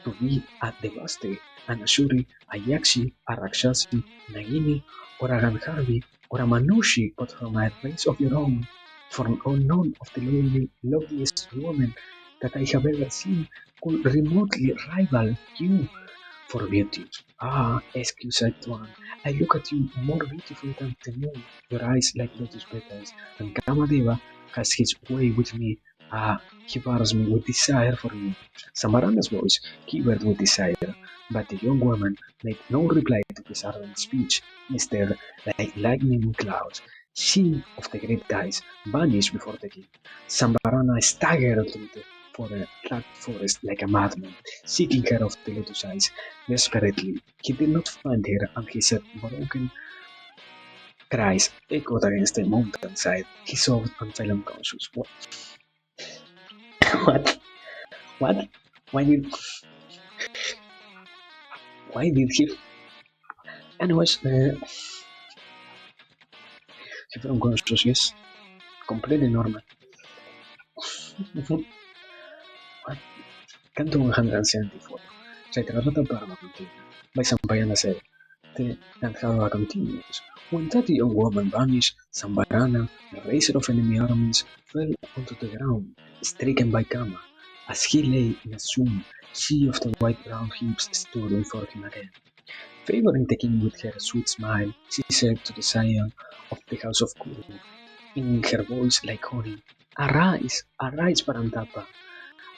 to be a Devaste, an Ashuri, a Yakshi, a Rakshasi, Nagini, or a Gandharvi, or a Manushi, but from a race of your own. For none of the loveliest women that I have ever seen could remotely rival you for beauty. Ah, exquisite one, I look at you more beautiful than the moon, your eyes like lotus petals, and Kamadeva has his way with me. Ah, he bars me with desire for you. Samarana's voice quivered with desire, but the young woman made no reply to his ardent speech. Instead, like lightning clouds, she of the great eyes vanished before the king. Sambarana staggered through the forest like a madman, seeking her of the lotus eyes desperately. He did not find her, and his broken cries echoed against the mountainside. He sobbed and fell unconscious. What? What? What? Why did? Why did he? Anyways, he fell unconscious. Yes, completely normal. What? Canto 174. Retrarrata Barba continua. By Sampayana said, the Gandharva continues. When that young woman vanished, Sambarana, the raiser of enemy armies, fell onto the ground, stricken by Kama. As he lay in a swoon, she of the white-brown hips stood before him again. Favoring the king with her sweet smile, she said to the scion of the house of Kuru, in her voice like honey, "Arise, arise, Parantapa,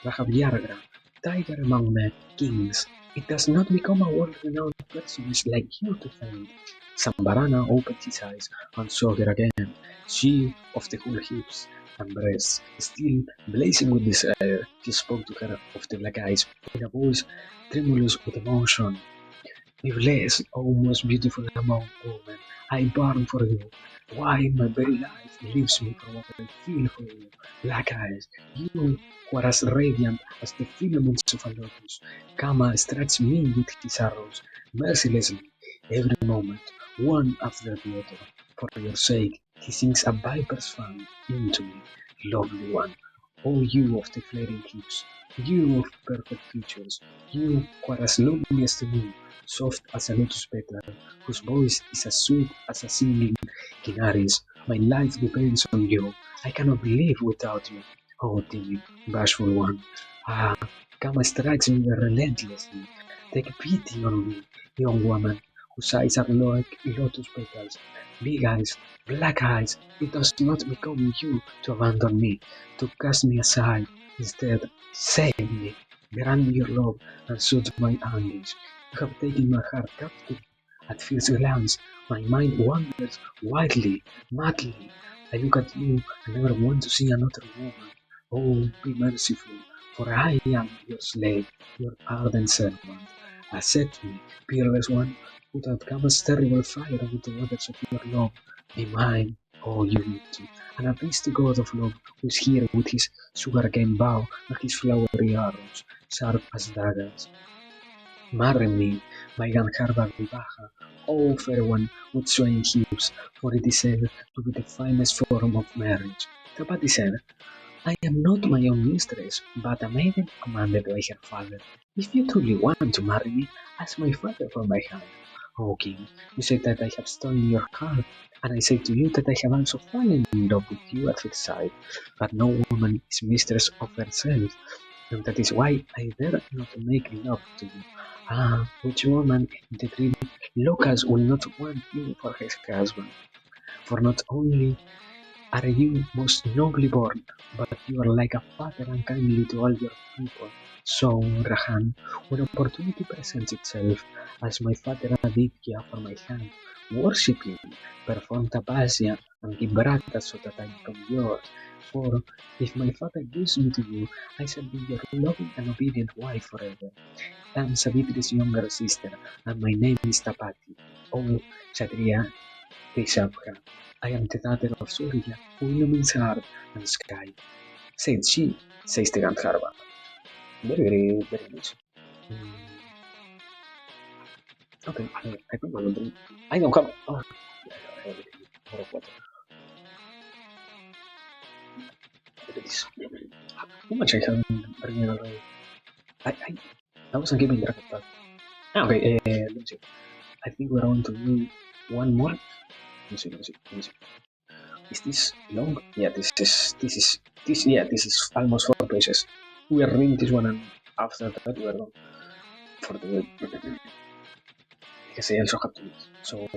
Rahavyaragra, tiger among men, kings. It does not become a world-renowned personage like you to faint." Sambarana opened his eyes and saw her again, she of the whole hips and breasts, still blazing with desire. He spoke to her of the black eyes in a voice tremulous with emotion. "Be blessed, O most beautiful among women. I burn for you. Why, my very life leaves me for what I feel for you. Black eyes, you who are as radiant as the filaments of a lotus. Kama strikes me with his arrows, mercilessly, every moment, one after the other. For your sake, he sinks a viper's fang into me, lovely one. O you of the flaring hips, you of perfect features, you who are as lovely as the moon, soft as a lotus petal, whose voice is as sweet as a singing canaries. My life depends on you. I cannot live without you. Oh, timid, bashful one. Ah, Kama strikes me relentlessly. Take pity on me, young woman. whose eyes are like lotus petals, big eyes, black eyes. It does not become you to abandon me, to cast me aside. Instead, save me, grant me your love, and soothe my anguish. You have taken my heart captive. At first glance, my mind wanders wildly, madly. I look at you and never want to see another woman. Oh, be merciful, for I am your slave, your ardent servant. Accept me, peerless one, put out Kama's terrible fire with the waters of your love. Be mine, oh you beauty, and appease the god of love who is here with his sugar-cane bow and his flowery arrows, sharp as daggers. Marry me, my Gandharva Vivaha, O fair one with swaying hips, for it is said to be the finest form of marriage. Tapati said, I am not my own mistress, but a maiden commanded by her father. If you truly want to marry me, ask my father for my hand. O king, you say that I have stolen your heart, and I say to you that I have also fallen in love with you at first sight. But no woman is mistress of herself, and that is why I dare not make love to you. Ah, which woman in the dream Lucas will not want you for his husband? For not only are you most nobly born, but you are like a father unkindly to all your people. So, Rahan, when opportunity presents itself, as my father Aditya for my hand, worship him, perform tapasya, and give brata so that I become yours. For if my father gives me to you, I shall be your loving and obedient wife forever. I am Savitri's younger sister, and my name is Tapati. Oh, Kshatriya Rishabha, I am the daughter of Surya, who illumines earth and sky. Said she, says the Gandharva. Very, very, very nice. Mm, okay, I don't know. I don't have. Oh, yeah, I have more of water. Look at this. How much I have bringing already? I wasn't keeping track of that. Ah, okay, let me see. I think we're going to do one more. Let me see. Is this long? Yeah, this is almost 4 pages. We are reading this one, and after that we are done for the because I also have to eat. So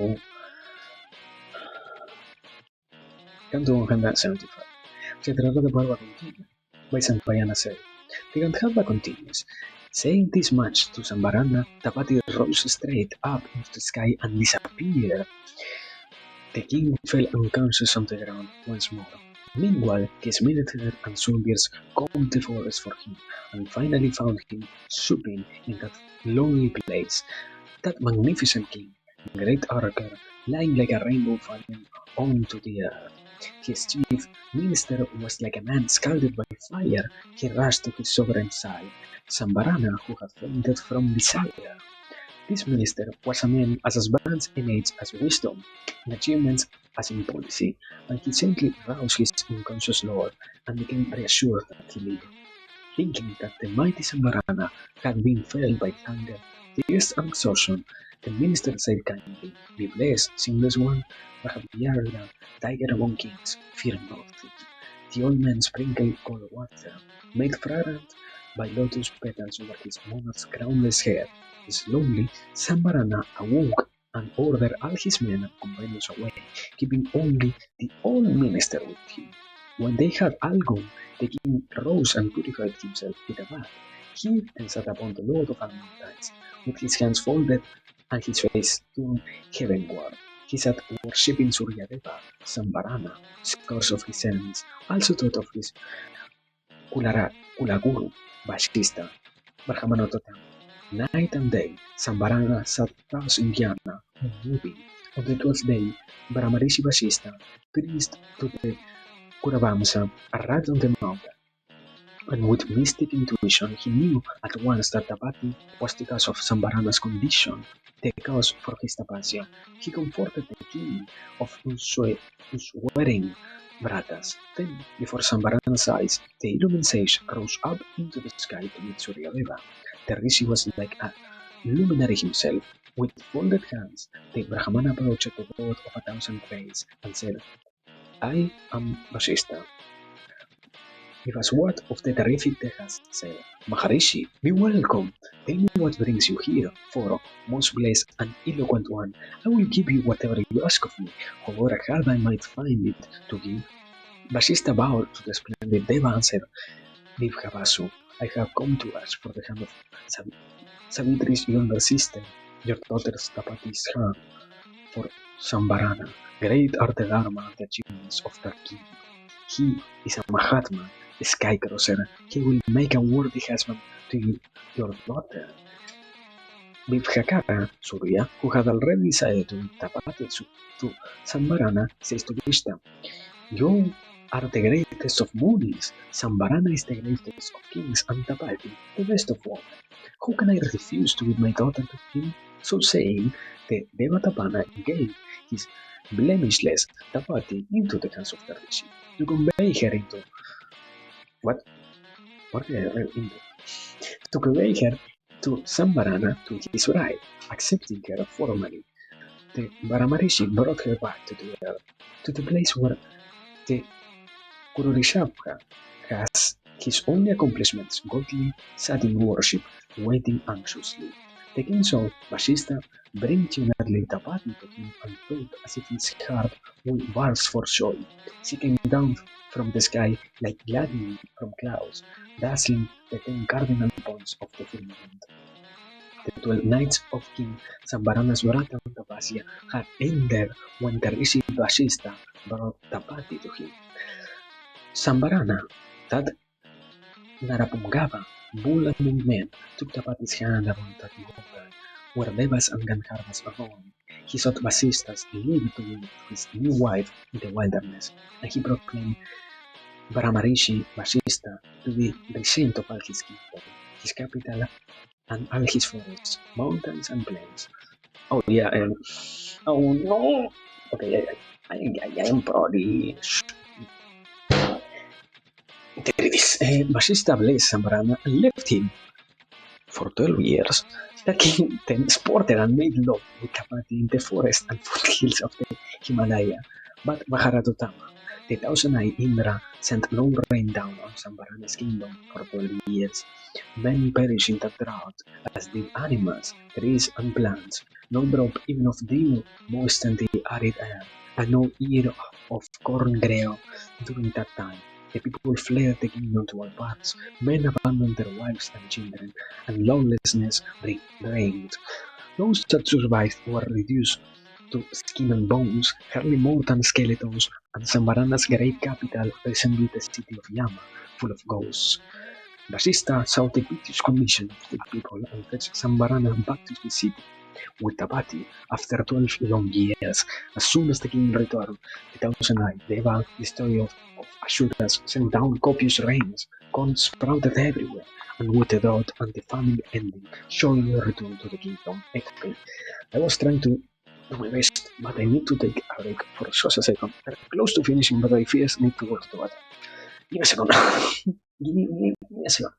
canto 175. Se trató de barba continua. By Sampayana said. The Gandharva continues. Saying this much to Sambarana, Tapati rose straight up into the sky and disappeared. The king fell unconscious on the ground once more. Meanwhile, his military and soldiers combed the forest for him, and finally found him supping in that lonely place. That magnificent king, great oracle, lying like a rainbow falling onto the earth. His chief minister was like a man scalded by fire. He rushed to his sovereign's side, Sambarana, who had fainted from desire. This minister was a man as advanced in age as wisdom, in achievements as in policy, and he gently roused his unconscious lord and became reassured that he lived. Thinking that the mighty Sambarana had been felled by hunger, thirst, and exhaustion, the minister said kindly, Be blessed, sinless one, Mahabharata, tiger among kings, fear nothing. The old man sprinkled cold water, made fragrant by lotus petals over his monarch's crownless head. Slowly, Sambarana awoke and ordered all his men and companions away, keeping only the old minister with him. When they had all gone, the king rose and purified himself with a bath. He then sat upon the Lord of all mountains, with his hands folded and his face turned heavenward. He sat worshipping Suryadeva, Sambarana, scores of his enemies, also thought of his Kulaguru, Vashista, Brahmanototam. Night and day, Sambarana sat thus in Jnana, unmoving. On the 12th day, Brahmarishi Vashista, priest to the Kuravamsa, arrived on the mountain, and with mystic intuition he knew at once that Tapati was the cause of Sambarana's condition, the cause for his tapasya. He comforted the king of unswearing Bratas. Then, before Sambarana's eyes, the illumined sage rose up into the sky to meet Suryadeva. The rishi was like a luminary himself. With folded hands, the Brahman approached the god of 1,000 faiths and said, I am Vasista. Give us word of the terrific Texas, said Maharishi. Be welcome. Tell me what brings you here, for, most blessed and eloquent one, I will give you whatever you ask of me, however hard I might find it to give. Bashista bowed to the splendid Deva answered, Vibhavasu, I have come to ask for the hand of Savitri's younger sister, your daughter's Tapati's hand, for Sambarana. Great are the dharma and the achievements of that king. He is a Mahatma, a sky crosser. He will make a worthy husband to you, your daughter. Vibhakara, Surya, who had already decided to give Tapati to Sambarana, says to Vishta, you are the greatest of Munis. Sambarana is the greatest of kings and Tapati, the best of women. How can I refuse to give my daughter to him? So saying, the Devatapana gave his blemishless Tapati into the hands of the Rishi to convey her into what? What did I read into? To convey her to Sambarana to his bride, accepting her formally. The Varamarishi brought her back to the place where the Kururishabha has his only accomplishments, godly sat in worship, waiting anxiously. The king saw Vashista bring timidly Tapati to him and felt as if his heart would burst for joy. She came down from the sky like lightning from clouds, dazzling the 10 cardinal points of the firmament. The 12 knights of King Sambarana's Vrata Tapasya had ended when the Rishi Vashista brought Tapati to him. Sambarana, that Narapungava, bull and men, took Tapati's hand upon that mountain, where Devas and Gandharvas were born. He sought Vasistas leave to be his new wife in the wilderness, and he proclaimed Brahmarishi Vasista to be the saint of all his kingdom, his capital, and all his forests, mountains, and plains. Oh yeah, and oh no. Okay, I am probably there it is. Bashista blessed Sambrana and left him for 12 years. The king then sported and made love with Kapati in the forest and foothills of the Himalaya. But Maharatotama, the thousand-eyed Indra, sent no rain down on Sambarana's kingdom for 12 years. Men perished in the drought, as did animals, trees, and plants. No drop even of dew moistened the arid air, and no ear of corn grew during that time. The people fled the kingdom to all parts. Men abandoned their wives and children, and lawlessness reigned. Those that survived were reduced to skin and bones, hardly more than skeletons, and Sambarana's great capital resembled the city of Yama, full of ghosts. Basista saw the British condition of the people and fetched Sambarana back to the city with Tapati after 12 long years. As soon as the king returned, the thousand eyed Deva, the story of Ashuras, sent down copious rains. Corn sprouted everywhere, and with the drought and the famine ending, joy returned to the kingdom. Okay, I was trying to do my best, but I need to take a break for just a second. I'm close to finishing, but I first need to go to the bathroom. Give me a second. Give me a second.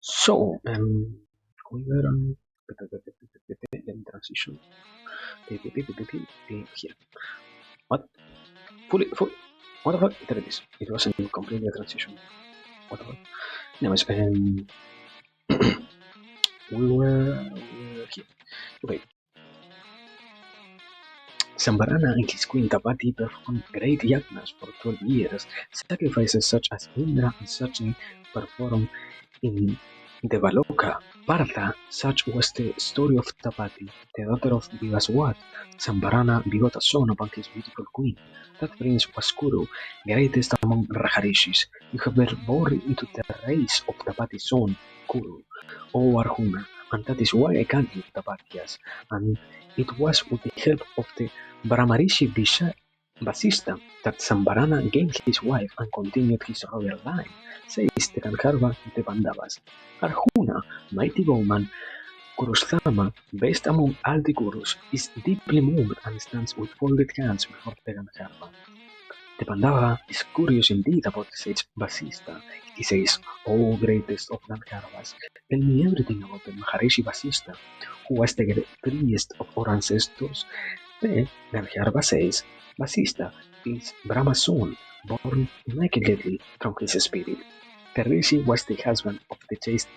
So, we were on the transition. Here. What? Fully. What the fuck? There it is. It wasn't completely a transition. What the fuck? Anyways, we were here. Okay. Sambarana and his queen Tapati performed great yagnas for 12 years. Sacrifices such as Indra and Sakshi performed in Devaloka, Bharata. Such was the story of Tapati, the daughter of Vivaswat. Sambarana begot a son upon his beautiful queen. That prince was Kuru, greatest among Rajarishis. You have been born into the race of Tapati's son, Kuru, O Arjuna, and that is why I call you Tapatyas. And it was with the help of the Brahmarishi Vasista that Sambarana gained his wife and continued his royal line, says the Gandharva the Pandavas. Arjuna, mighty bowman, Kurusthama, best among all the Kurus, is deeply moved and stands with folded hands before the Gandharva. The Pandava is curious indeed about the sage Vasista. He says, "O greatest of Gandharvas, tell me everything about the Maharishi Vasista, who was the priest of our ancestors." The Gandharva says, "Vasista is Brahma's son, born immaculately from his spirit. The rishi was the husband of the chaste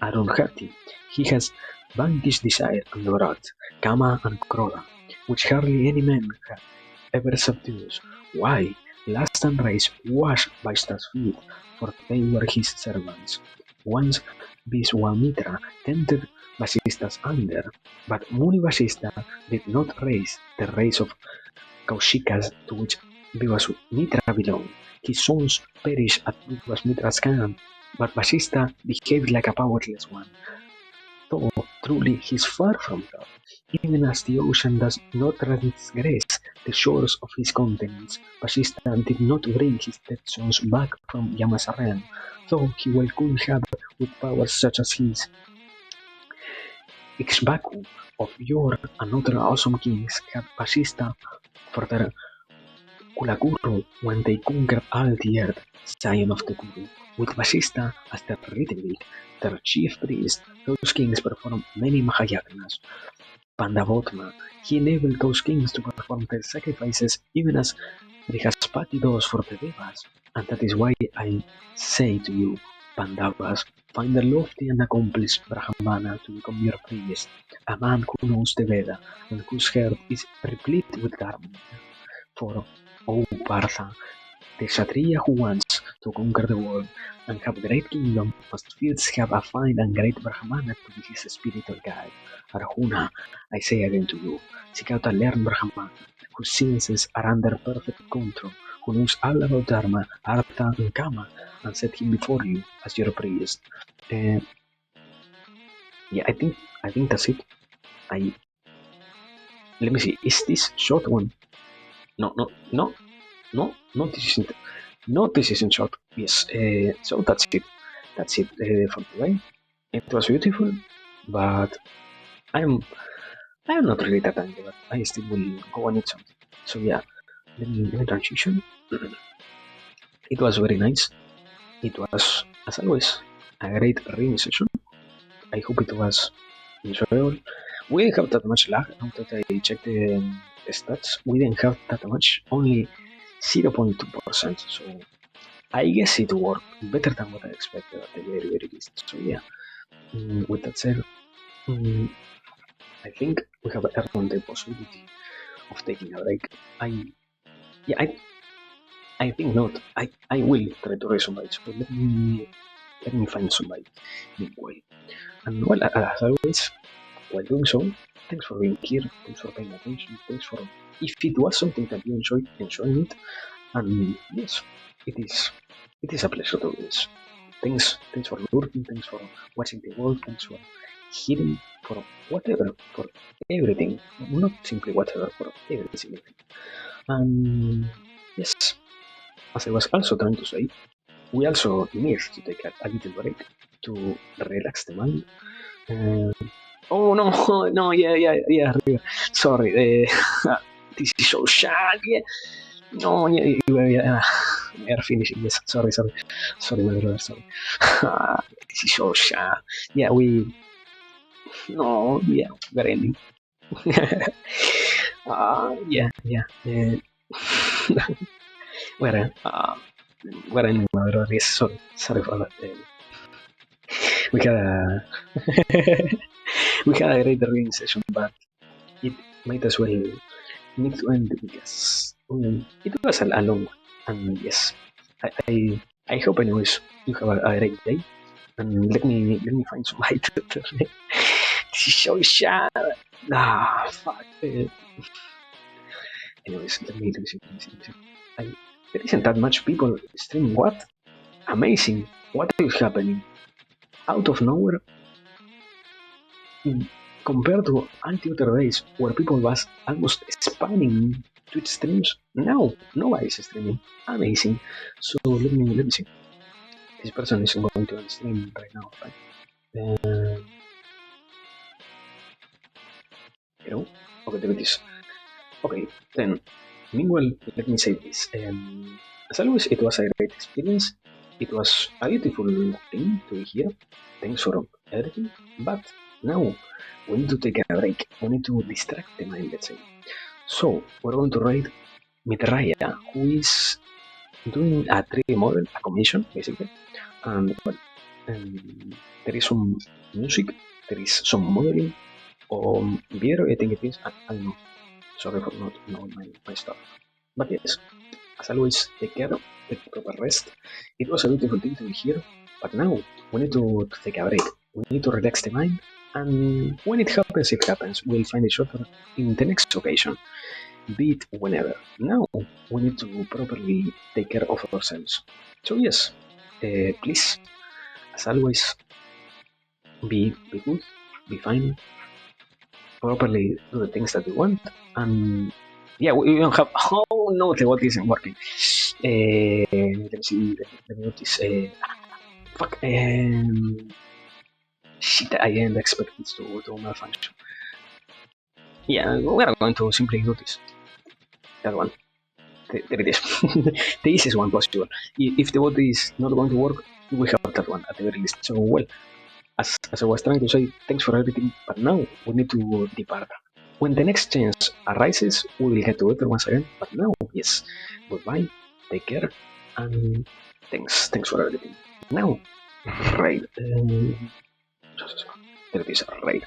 Arundhati. He has vanquished desire and wrath, Kama and Krodha, which hardly any man ever subdues. Why? Last and race washed Vaishna's feet, for they were his servants. Once Viswamitra tempted Vasista's anger, but Muni Vasista did not raise the race of Kaushikas to which Vivasmitra belonged. His sons perished at Vivasmitra's camp, but Vasista behaved like a powerless one. Though truly he is far from God, even as the ocean does not transgress the shores of his continents, Vasista did not bring his dead sons back from Yamasaren, though he well could have with powers such as his. Ixbaku of Yor and other awesome kings had Vasista for their Kulaguru when they conquered all the earth, scion of the Guru. With Vasista as their Ritvik, their chief priest, those kings performed many Mahayagnas. Pandavotma, he enabled those kings to perform their sacrifices even as Brihaspati does for the Devas. And that is why I say to you, Pandavas, find a lofty and accomplished Brahmana to become your priest, a man who knows the Veda and whose heart is replete with dharma. For, O Partha, the Kshatriya who wants to conquer the world and have a great kingdom must first have a fine and great Brahmana to be his spiritual guide. Arjuna, I say again to you, seek out a learned Brahmana whose senses are under perfect control, who knows all about Dharma, Artha, and Kama, and set him before you as your priest. Uh, yeah, I think that's it. I Let me see. Is this short one? No, no, no, no, no. This isn't short. Yes. So that's it. That's it for today. It was beautiful, but I'm I'm not really that angry, but I still will go and eat something. So yeah, let me transition. It was very nice. It was, as always, a great reading session. I hope it was enjoyable. We didn't have that much lag. Now that I checked the stats, we didn't have that much, only 0.2%. So I guess it worked better than what I expected at the very, very least. So yeah, with that said, mm, I think we have earned the possibility of taking a break. Yeah, I think not. I will try to raise somebody. So let me find somebody meanwhile. And well, as always, while doing so, thanks for being here. Thanks for paying attention. Thanks for if it was something that you enjoying it. And yes, it is. It is a pleasure to do this. Thanks for lurking. Thanks for watching the world. Thanks for hearing. For whatever. For everything. Not simply whatever. For every single thing. And yes, as I was also trying to say, we also need to take a little break to relax the mind. Oh no, no, yeah. Sorry, this is so sad. Yeah, no, yeah. We are finishing this. Sorry, my brother. Sorry. This is so sad. Yeah, we're ending. Yeah. Where, where in Mahabharata is sorry for that. We had a we had a great reading session, but it might as well need to end because it was a long one. And yes, I hope anyways you have a great day. And let me find some light. This is so sad. Fuck. Anyways, let me see. I, there isn't that much people streaming. What? Amazing. What is happening? Out of nowhere, compared to anti-other days where people was almost spamming Twitch streams, now nobody's streaming. Amazing. So let me see. This person is going to stream right now, right? You know? Okay, there it is. Okay, then meanwhile, let me say this. As always, it was a great experience. It was a beautiful thing to hear. Thanks for everything. But now we need to take a break. We need to distract the mind, let's say. So we're going to ride Mitraya, who is doing a 3D model, a commission, basically. And well, there is some music, there is some modeling, video, I think it is. I don't know. Sorry for not knowing my stuff. But yes, as always, take care, take proper rest. It was a beautiful thing to be here, but now we need to take a break. We need to relax the mind, and when it happens, it happens. We'll find each other in the next occasion, be it whenever. Now we need to properly take care of ourselves. So yes, please, as always, be good, be fine, properly do the things that we want, and yeah, we don't have. Oh no, the what isn't working. Let me see. Let me notice. Fuck. Shit, I didn't expect this to malfunction. Yeah, we are going to simply do this. That one. There it is. The easiest one possible. If the bot is not going to work, we have that one at the very least. So, well, as I was trying to say, thanks for everything, but now we need to depart. When the next chance arises, we will get together once again. But now, yes, goodbye, take care, and thanks for everything. Now, right, there it is, right.